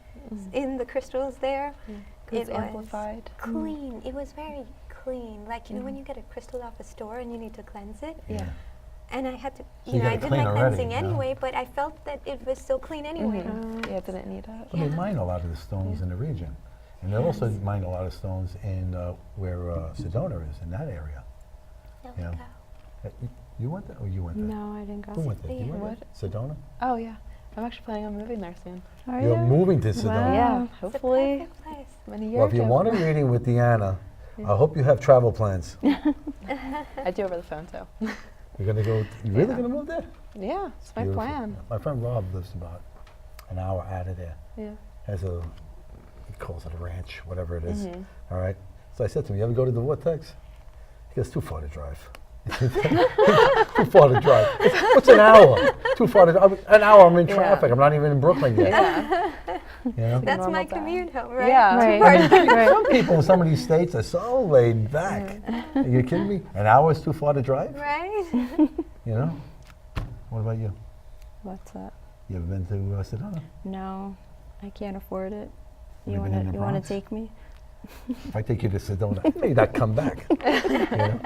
in the crystals there.
It's
It was
amplified.
clean. It was very clean. Like, you know, when you get a crystal off a store and you need to cleanse it.
Yeah.
And I had to,
So
you
you
know,
got
I
it
did
clean
my
already,
cleansing
you know?
anyway, but I felt that it was so clean anyway.
Yeah, didn't need it.
Well, they mine a lot of the stones in the region, and they also mine a lot of stones in where Sedona is, in that area.
There
Yeah.
we go.
You went there, or you went there?
No, I didn't go.
Who went there? You
Yeah.
went there? Sedona?
Oh, yeah. I'm actually planning on moving there soon.
Are
You're
you?
moving to Sedona.
Wow.
Yeah,
It's a
hopefully.
perfect place.
In a year
Well,
or
if you
two.
want a meeting with Deanna, I hope you have travel plans.
I do over the phone, too.
You're gonna go, you really
Yeah.
gonna move there?
Yeah, it's my
Beautiful.
plan.
My friend Rob lives about an hour out of there.
Yeah.
Has a, he calls it a ranch, whatever it is.
Mhm.
All right. So I said to him, you ever go to the Vortex? He goes, too far to drive. Too far to drive. What's an hour? Too far to drive. An hour, I'm in
Yeah.
traffic. I'm not even in Brooklyn yet.
Yeah.
You know?
That's
normal
my
day.
commute home, right?
Yeah.
Right. Right.
Some people in some of these states are so laid back. Are you kidding me? An hour is too far to drive?
Right?
You know? What about you?
What's that?
You ever been to Sedona?
No, I can't afford it.
Have
You
you been in the
want
Bronx?
to take me?
If I take you to Sedona, I may not come back. You know?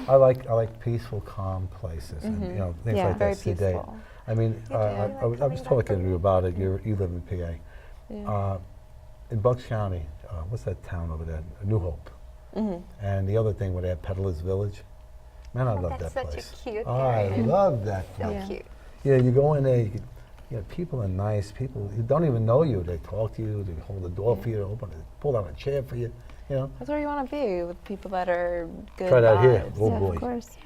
I like peaceful, calm places, and you know things
Yeah.
like
Very
that. sedate.
peaceful.
I mean,
You do
I
like
was
coming back
talking to
from
you
it?
about it. You live in PA.
Yeah.
In Bucks County, what's that town over there? New Hope.
Mhm.
And the other thing where they have Peddler's Village. Man, I
Oh,
love
that's
that
such
place.
a cute
I
area.
love that
So
place.
Yeah.
cute.
Yeah, you go in there, people are nice. People who don't even know you. They talk to you. They hold the door for you, open it, pull down a chair for you. You know,
That's where you want to be, with people that are good
Try that here.
vibes.
Oh,
yeah,
boy.
of course.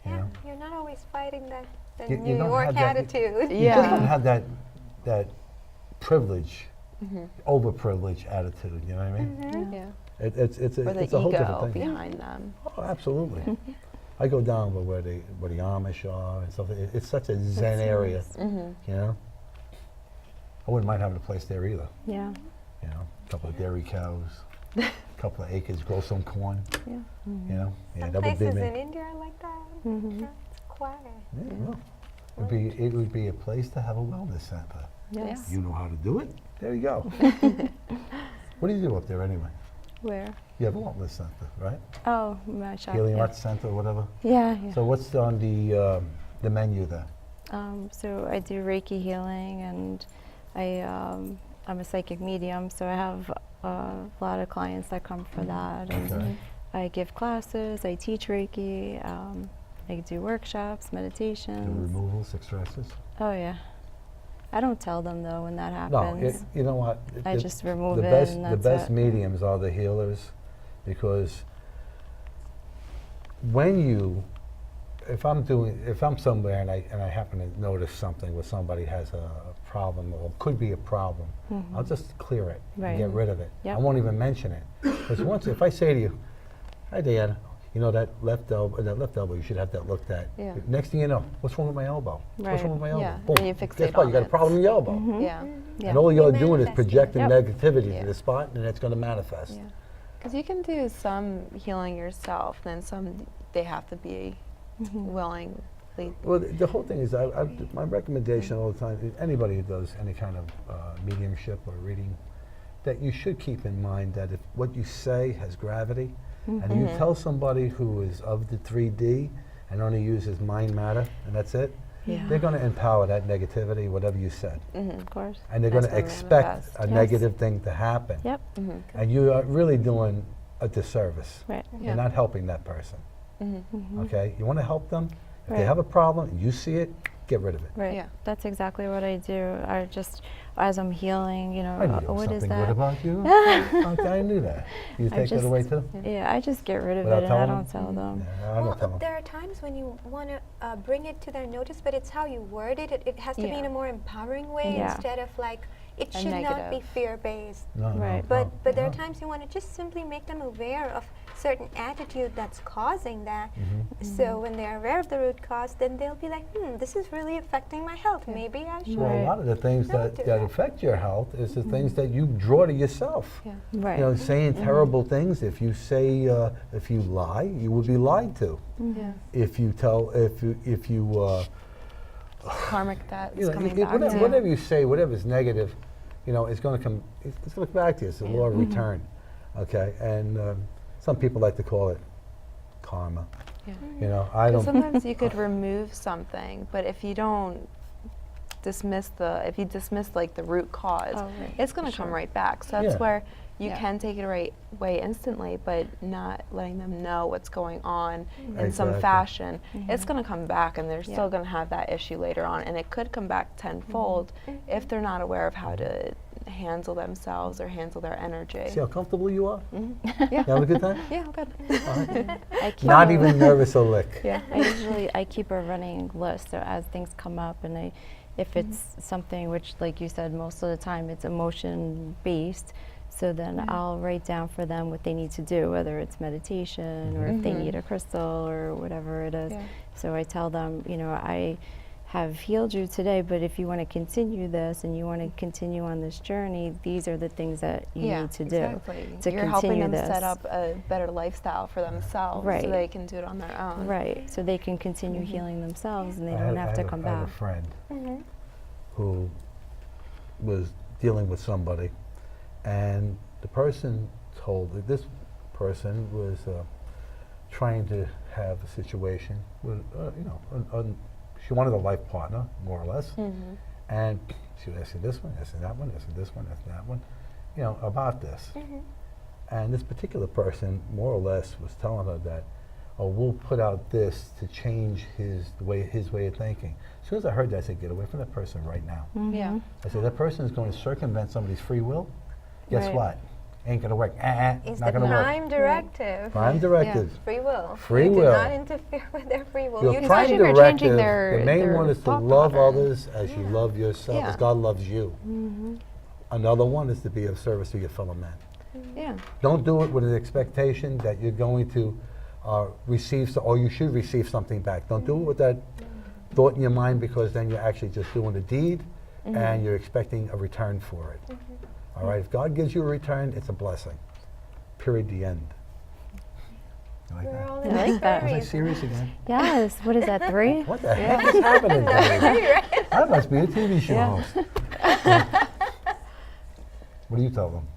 You
Yeah,
know?
you're not always fighting the
You
New
don't
York
have that-
attitude.
You just don't
Yeah.
have that privilege,
Mhm.
overprivileged attitude. You know what I mean?
Mhm.
Yeah.
It's
Or the
it's a whole
ego
different thing.
behind them.
Oh, absolutely. I go down where the Amish are and stuff. It's such a zen
That's
area.
nice.
Mhm.
You know. I wouldn't mind having a place there either.
Yeah.
You know, a couple of dairy cows, a couple of acres, grow some corn.
Yeah.
You know, yeah,
Some
that would be
places
me.
in India are like that.
Mhm.
Yeah, it's quiet.
Yeah, well, it would be a place to have a wellness center.
Yes.
You know how to do it. There you go. What do you do up there anyway?
Where?
You have a wellness center, right?
Oh, my shop.
Healing
yeah.
Arts Center, whatever.
Yeah. Yeah.
So what's on the menu there?
So I do Reiki healing, and I'm a psychic medium, so I have a lot of clients that come for that. And
Okay.
I give classes, I teach Reiki, I do workshops,
The
meditations.
removals, extractors?
Oh yeah. I don't tell them though when that
No,
happens.
you know what?
I just remove
the
it
best,
and
the
that's
best
it.
mediums are the healers, because if I'm somewhere and I happen to notice something where somebody has a problem or could be a problem, I'll just clear it and
Right.
get rid of it.
Yep.
I won't even mention it, because if I say to you, "Hi, Deanna, you know that left elbow, you should have that looked at."
Yeah.
Next thing you know, what's wrong with my elbow? What's
Right.
wrong with my elbow?
Yeah,
Boom.
and you
Guess
fixate
what? You
on
got a
it.
problem in your elbow.
Yeah.
Yeah.
And all you're
You
doing is
manifest it.
projecting
Yep.
negativity
Yeah.
to the spot, and it's going to manifest.
Yeah. Because you can do some healing yourself, then some they have to be willingly.
Well, the whole thing is, my recommendation all the time, is anybody who does any kind of mediumship or reading, that you should keep in mind that if what you say has gravity, and you tell somebody who is of the 3D and only uses mind matter, and that's it,
Yeah.
they're going to empower that negativity, whatever you said.
Of course.
And they're going
That's
to
gonna
expect
manifest.
a
Yes.
negative thing to happen.
Yep.
And you are really doing a disservice.
Right.
Yeah.
You're not helping that person. Okay? You want to help them. If they
Right.
have a problem and you see it, get rid of it.
Right.
Yeah.
That's exactly what I do. I just, as I'm healing, you know,
I knew there was
what is
something
that?
good about you. Okay, I knew that. You
I
take that away
just-
too?
Yeah, I just get rid of
Without
it and I
telling
don't
them?
tell them.
Yeah, I don't tell them.
There are times when you want to bring it to their notice, but it's how you word it. It has to be in
Yeah.
a more empowering way
Yeah.
instead of like, it
A
should not be
negative.
fear-based.
No,
Right.
But there are
no.
times you want to just simply make them aware of certain attitude that's causing that.
Mm-hmm.
So when they're aware of the root cause, then they'll be like, this is really affecting my health. Maybe I should.
Well, a
Right.
lot of the things
Don't do
that
that.
affect your health is the things that you draw to yourself.
Yeah.
Right.
You know, saying terrible things. If you say, if you lie, you will be lied to.
Yeah.
If you
Karmic debt
you
is
know,
coming
you-
back
whatever,
to you.
whatever you say, whatever's negative, you know, it's going to come. It's going to come back to you. It's the law of return. Okay, and some people like to call it karma.
Yeah.
You know, I
'Cause
don't.
sometimes you could remove something, but if you don't dismiss like the root cause,
Oh, right.
it's going to come
Sure.
right back. So that's
Yeah.
where you
Yeah.
can take it right away instantly, but not letting them know what's going on in some
Exactly.
fashion. It's going to come back, and they're
Yeah.
still going to have that issue later on, and it could come back tenfold if they're not aware of how to handle themselves or handle their energy.
See how comfortable you are?
Yeah.
You having a good time?
Yeah, I'm good.
I keep
Not
a-
even nervous a lick.
Yeah.
I keep a running list. So as things come up, and if it's something which, like you said, most of the time it's emotion based. So then I'll write down for them what they need to do, whether it's meditation or if they need a crystal or whatever it is.
Yeah.
So I tell them, I have healed you today, but if you want to continue this and you want to continue on this journey, these are the things that you need to do
exactly.
to
You're helping
continue
them
this.
set up a better lifestyle for themselves
Right.
so they can do it on their own.
Right, so they can continue healing themselves and they don't have to come
I have
back.
a friend
Mm-hmm.
who was dealing with somebody, and the person this person was trying to have a situation with, she wanted a life partner, more or less, and she was asking this one, asking that one, asking this one, asking that one, about this. And this particular person, more or less, was telling her that, oh, we'll put out this to change his way of thinking. As soon as I heard that, I said, get away from that person right now.
Yeah.
I said, that person is going to circumvent somebody's free will. Guess
Right.
what? Ain't going to work.
It's
Not
the
going to work.
prime directive.
Prime directive.
Free will.
Free
you
will.
do not interfere with their free will.
Your
You
prime
Especially if you're changing
directive, the main
their
one is to
thought
love
pattern.
others as you love yourself,
Yeah.
as God loves you. Another one is to be of service to your fellow man.
Yeah.
Don't do it with an expectation that you're going to receive, or you should receive something back. Don't do it with that thought in your mind, because then you're actually just doing a deed and you're expecting a return for it. All right, if God gives you a return, it's a blessing. Period, the end. You like
We're
that?
all
I
in
like
the
that.
Was I
fairies.
serious again?
Yes, what is that, 3?
What the heck is happening today? I must be a TV show
Yeah.
host. What do you tell them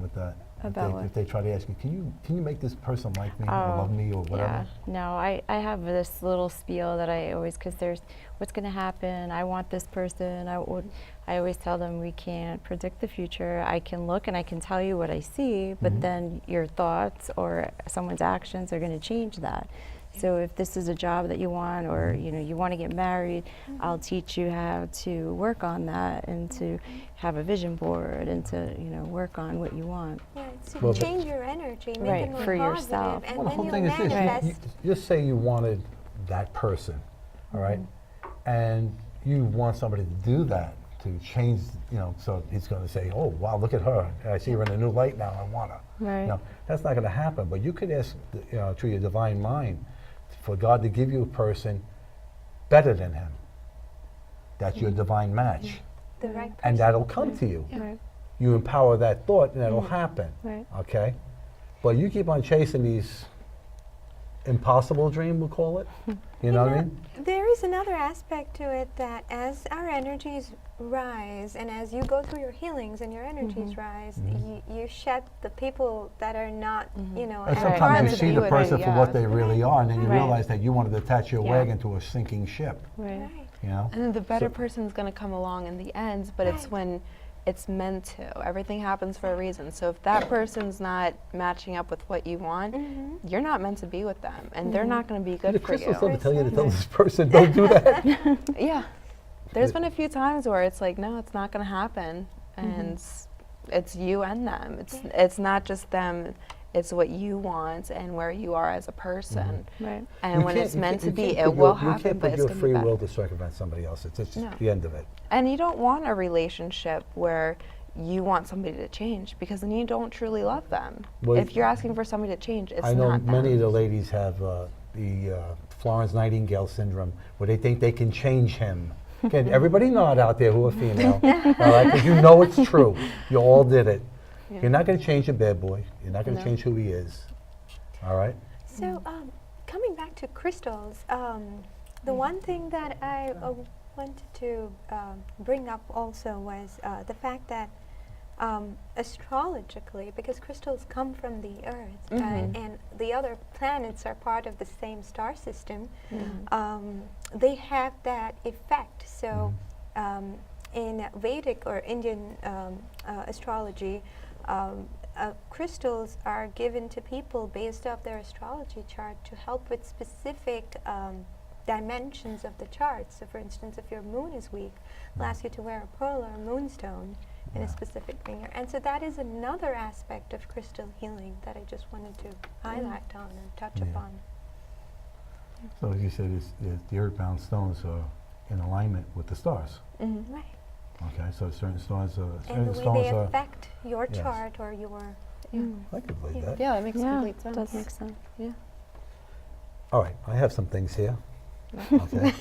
with that?
About what?
If they try to ask you, can you make this person like me or love me or whatever?
Yeah, no, I have this little spiel that I always, because there's what's going to happen, I want this person, I always tell them we can't predict the future. I can look and I can tell you what I see, but then your thoughts or someone's actions are going to change that. So if this is a job that you want, or you want to get married, I'll teach you how to work on that and to have a vision board and to work on what you want.
Yeah, it's to
Well, the-
change your energy, make
Right,
it more
for
positive,
yourself.
and
Well, the
then
whole
you'll
thing is this,
manifest.
you just say you wanted that person, all right? And you want somebody to do that, to change, so he's going to say, oh, wow, look at her. I see her in a new light now, I want her.
Right.
That's not going to happen, but you could ask through your divine mind for God to give you a person better than him. That's your divine match.
The right person.
And that'll come to you.
Right.
You empower that thought and that'll happen.
Right.
Okay? But you keep on chasing these impossible dream, we'll call it. You know what I mean?
There is another aspect to it, that as our energies rise and as you go through your healings and your energies rise, you shed the people that are not,
And
Right.
sometimes you
Right.
see the
Right.
person for what they really are, and then you
Right.
realize that you wanted to attach your
Yeah.
wagon to a sinking ship.
Right.
right.
You know?
And then the better
So-
person's going to come along in the end, but it's
Right.
when it's meant to. Everything happens for a reason. So if that person's not matching up with what you want, you're not meant to be with them, and they're not going to be
And
good
the
for
crystals
you.
don't tell you to tell this person, don't do that.
Yeah. There's been a few times where it's like, no, it's not going to happen, and it's you and them. It's not just them. It's what you want and where you are as a person.
Right.
And
You
when
can't-
it's
you
meant
can't-
to
you
be,
can't
it
put
will
your-
happen,
You can't
but
put
it's
your
going to
free
be
will
better.
to circumvent somebody else. It's just
No.
the end of it.
And you don't want a relationship where you want somebody to change, because then you don't truly love them.
Well,
If you're asking for somebody to change, it's
I know
not
many of
them.
the ladies have the Florence Nightingale syndrome, where they think they can change him. Okay, everybody nod out there who are female, all right? Because you know it's true. You all did it.
Yeah.
You're not going to change a bad boy. You're not going to
No.
change who he is. All right?
So, coming back to crystals, the one thing that I wanted to bring up also was the fact that astrologically, because crystals come from the Earth and the other planets are part of the same star system, they have that effect. So, in Vedic or Indian astrology, crystals are given to people based off their astrology chart to help with specific dimensions of the chart. So for instance, if your moon is weak, they'll ask you to wear a pearl or a moonstone. in
Yeah.
a specific finger. And so that is another aspect of crystal healing that I just wanted to highlight on and touch
Yeah.
upon.
So as you said, the earthbound stones are in alignment with the stars.
Mm-hmm.
Right.
Okay, so certain stars are,
And
certain
the way
stones
they
are.
affect your
Yes.
chart or your
I could believe that.
Yeah, that makes
Yeah,
complete sense.
does make sense.
Yeah.
All right, I have some things here. Okay.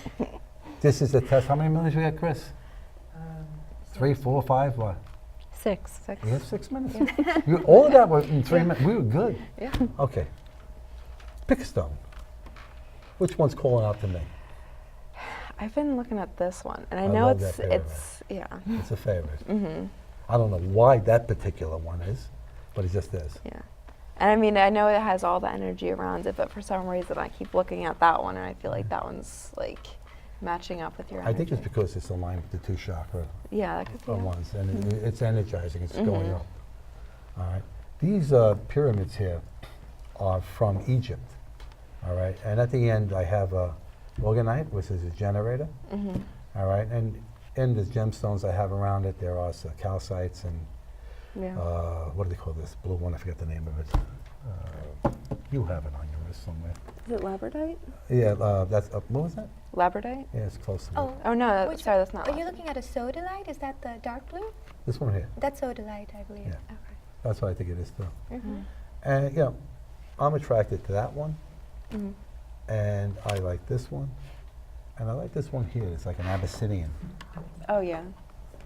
This is the test. How many minutes we got, Chris? 3, 4, 5, what?
6.
We have 6 minutes? All of that was in 3 minutes. We were good.
Yeah.
Okay. Pick a stone. Which one's calling out to me?
I've been looking at this one, and I
I
know
love that
it's yeah.
It's a favorite.
Mm-hmm.
I don't know why that particular one is, but it just is.
Yeah. And I mean, I know it has all the energy around it, but for some reason I keep looking at that one, and I feel like that one's like matching up with your
I
energy.
think it's because it's aligned with the 2 chakra
Yeah, that could be it.
ones, and it's energizing. It's going
Mhm.
up. All right. These pyramids here are from Egypt. All right. And at the end, I have a organite, which is a generator.
Mm-hmm.
All right. And in the gemstones I have around it, there are calcites and
Yeah.
what do they call this blue one? I forget the name of it. You have it on your wrist somewhere.
Is it labradorite?
Yeah, that's what was that?
Labradorite?
Yeah, it's close to it.
Oh no,
Which
sorry, that's not.
Are you
labradorite.
looking at a sodalite? Is that the dark blue?
This one here.
That's sodalite, I believe.
Yeah. That's what I think it is too.
Mm-hmm.
And you know, I'm attracted to that one,
Mm-hmm.
and I like this one, and I like this one here. It's like an Abyssinian.
Oh yeah.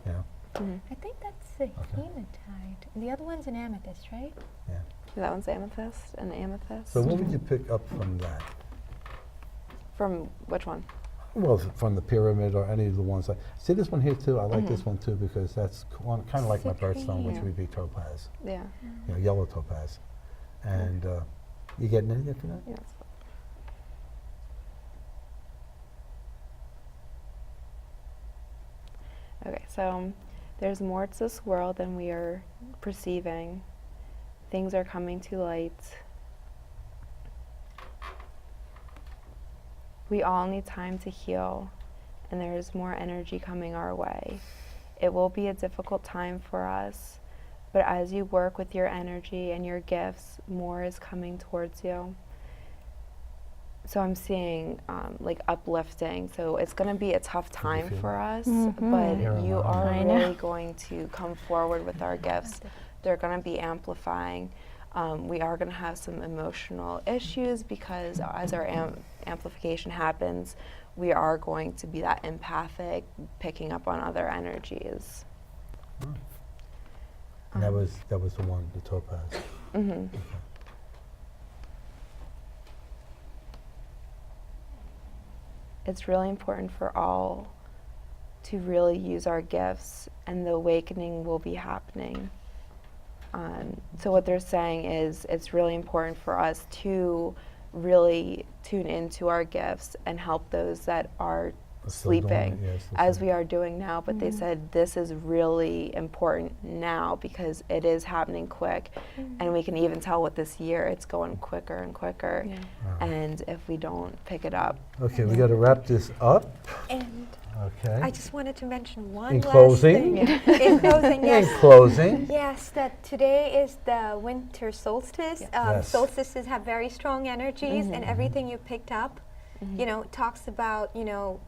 You know.
Mm-hmm.
I think that's a hematite. The other one's an amethyst, right?
Yeah.
That one's amethyst and amethyst.
So what would you pick up from that?
From which one?
Well, from the pyramid or any of the ones. See this one here too? I like this one too because that's kind of like my birthstone, which
Yeah.
would be topaz,
Yeah.
you know, yellow topaz. And you getting anything for that?
Yeah. Okay, so there's more to this world than we are perceiving. Things are coming to light. We all need time to heal, and there is more energy coming our way. It will be a difficult time for us, but as you work with your energy and your gifts, more is coming towards you. So I'm seeing like uplifting. So it's going to be a tough time
feel
for
that?
us,
Mhm.
but
Here
you
alone.
are
I know.
really going to come forward with our gifts. They're going to be amplifying. We are going to have some emotional issues because as our amplification happens, we are going to be that empathic, picking up on other energies.
And that was the one, the topaz.
Mm-hmm. It's really important for all to really use our gifts, and the awakening will be happening. So what they're saying is it's really important for us to really tune into our gifts and help those that are
Still doing it,
sleeping,
yes, that's
as
right.
we are doing now. But they said this is really important now because it is happening quick, and we can even tell with this year it's going quicker and quicker.
Wow.
And if we don't pick it up,
Okay, we got to wrap this up.
And
Okay.
I just wanted to mention one
In
last
closing?
thing. In closing,
In
yes.
closing,
Yes, that today is the winter solstice.
Yes.
Solstices have very strong energies, and everything you picked up, you know, talks about, you know,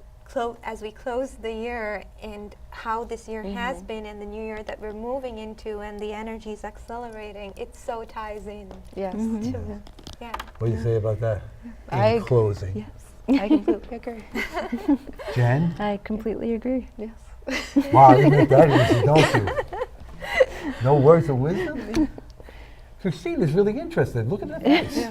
as we close the year and how this year has been and the new year that we're moving into and the energy is accelerating. It so ties in.
yes,
To, yeah.
what do you say about that?
I
In
ag-
closing.
yes, I completely agree.
Jen?
I completely agree.
Yes.
Wow, you make that easy, don't you? No words of wisdom? Christine is really interested. Look at that face.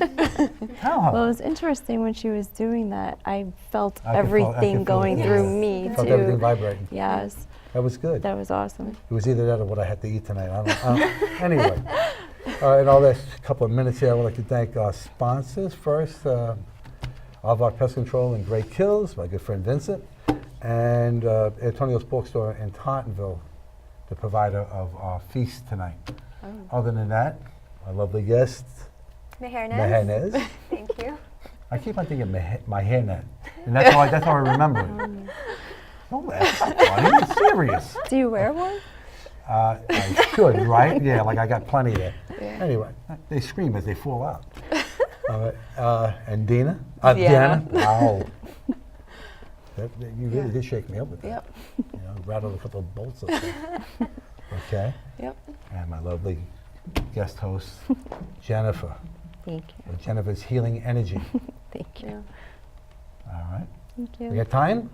How?
Well, it was interesting when she was doing that. I felt
I could feel- I
everything
could feel
going
it.
through
Yeah.
me
Felt everything
too.
vibrating.
Yes,
That was good.
that was awesome.
It was either that or what I had to eat tonight. I don't know. Anyway, in all this couple of minutes here, I would like to thank our sponsors. First, Alvar Pest Control in Great Kills, my good friend Vincent, and Antonio's Bookstore in Tauntonville, the provider of our feast tonight. Other than that, our lovely guest,
Mehernaz.
Mehernaz.
Thank you.
I keep on thinking my hairnet, and that's how I remember it. Don't laugh, it's not funny, it's serious.
Do you wear one?
I should, right? Yeah, like I got plenty there.
Yeah.
Anyway, they scream as they fall out. And Deanna?
Deanna.
Wow. You really did shake me up with that.
Yep.
You know, rattled a couple of bolts up there. Okay.
Yep.
And my lovely guest host, Jennifer.
Thank you.
With Jennifer's healing energy.
Thank you.
Yeah.
All right.
Thank
We
you.
got time?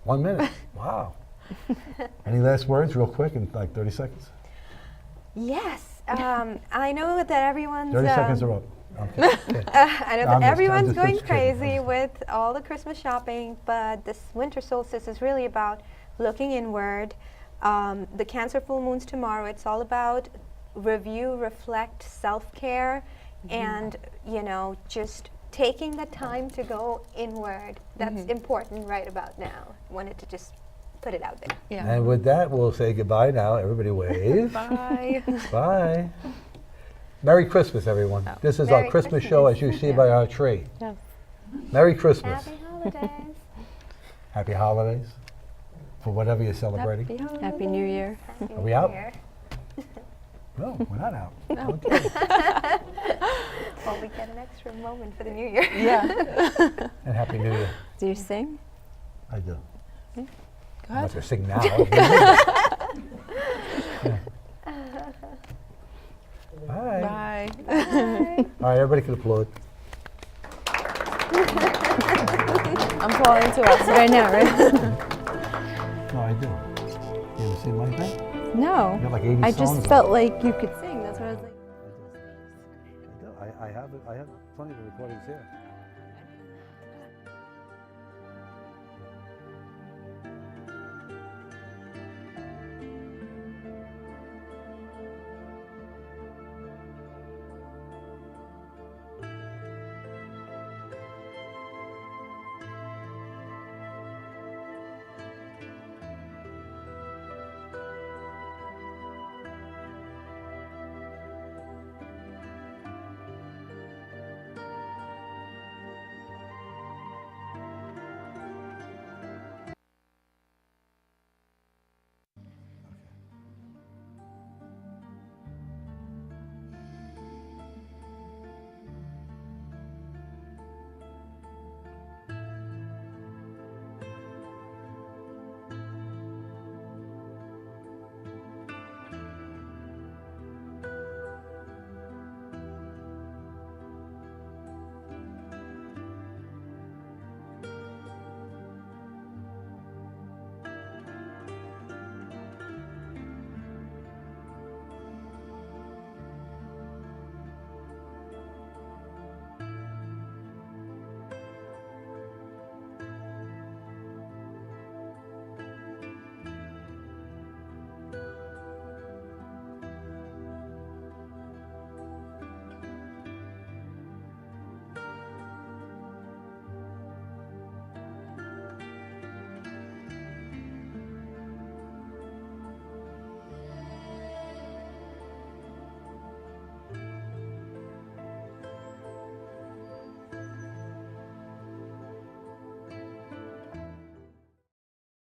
1 minute. Wow. Any last words, real quick, in like 30 seconds?
Yes, I know that everyone's.
30 seconds are up. Okay.
I know
I'm
that
just
everyone's
kidding.
going
Just kidding.
crazy with all the Christmas shopping, but this winter solstice is really about looking inward. The Cancer full moon's tomorrow. It's all about review, reflect, self-care, and just taking the time to go inward. That's important right about now. Wanted to just put it out there.
Yeah.
And with that, we'll say goodbye now. Everybody wave.
Bye.
Bye. Merry Christmas, everyone. This is our
Merry
Christmas show, as you see by our tree.
Yes.
Merry Christmas.
Happy holidays.
Happy holidays for whatever you're celebrating.
Happy New Year.
Happy
Are we
New
out?
Year.
No, we're not out. Okay.
Well, we get an extra moment for the New Year.
Yeah.
And Happy New Year.
Do you sing?
I do.
Go
I'm not
ahead.
going to sing now. Yeah. Bye.
Bye.
All right, everybody can applaud.
I'm calling to us right now, right?
No, I do. You ever seen my thing?
No.
You got like 80
I
songs
just
on
felt
it.
like you could sing. That's what I was like.
I do. I have plenty of recordings here.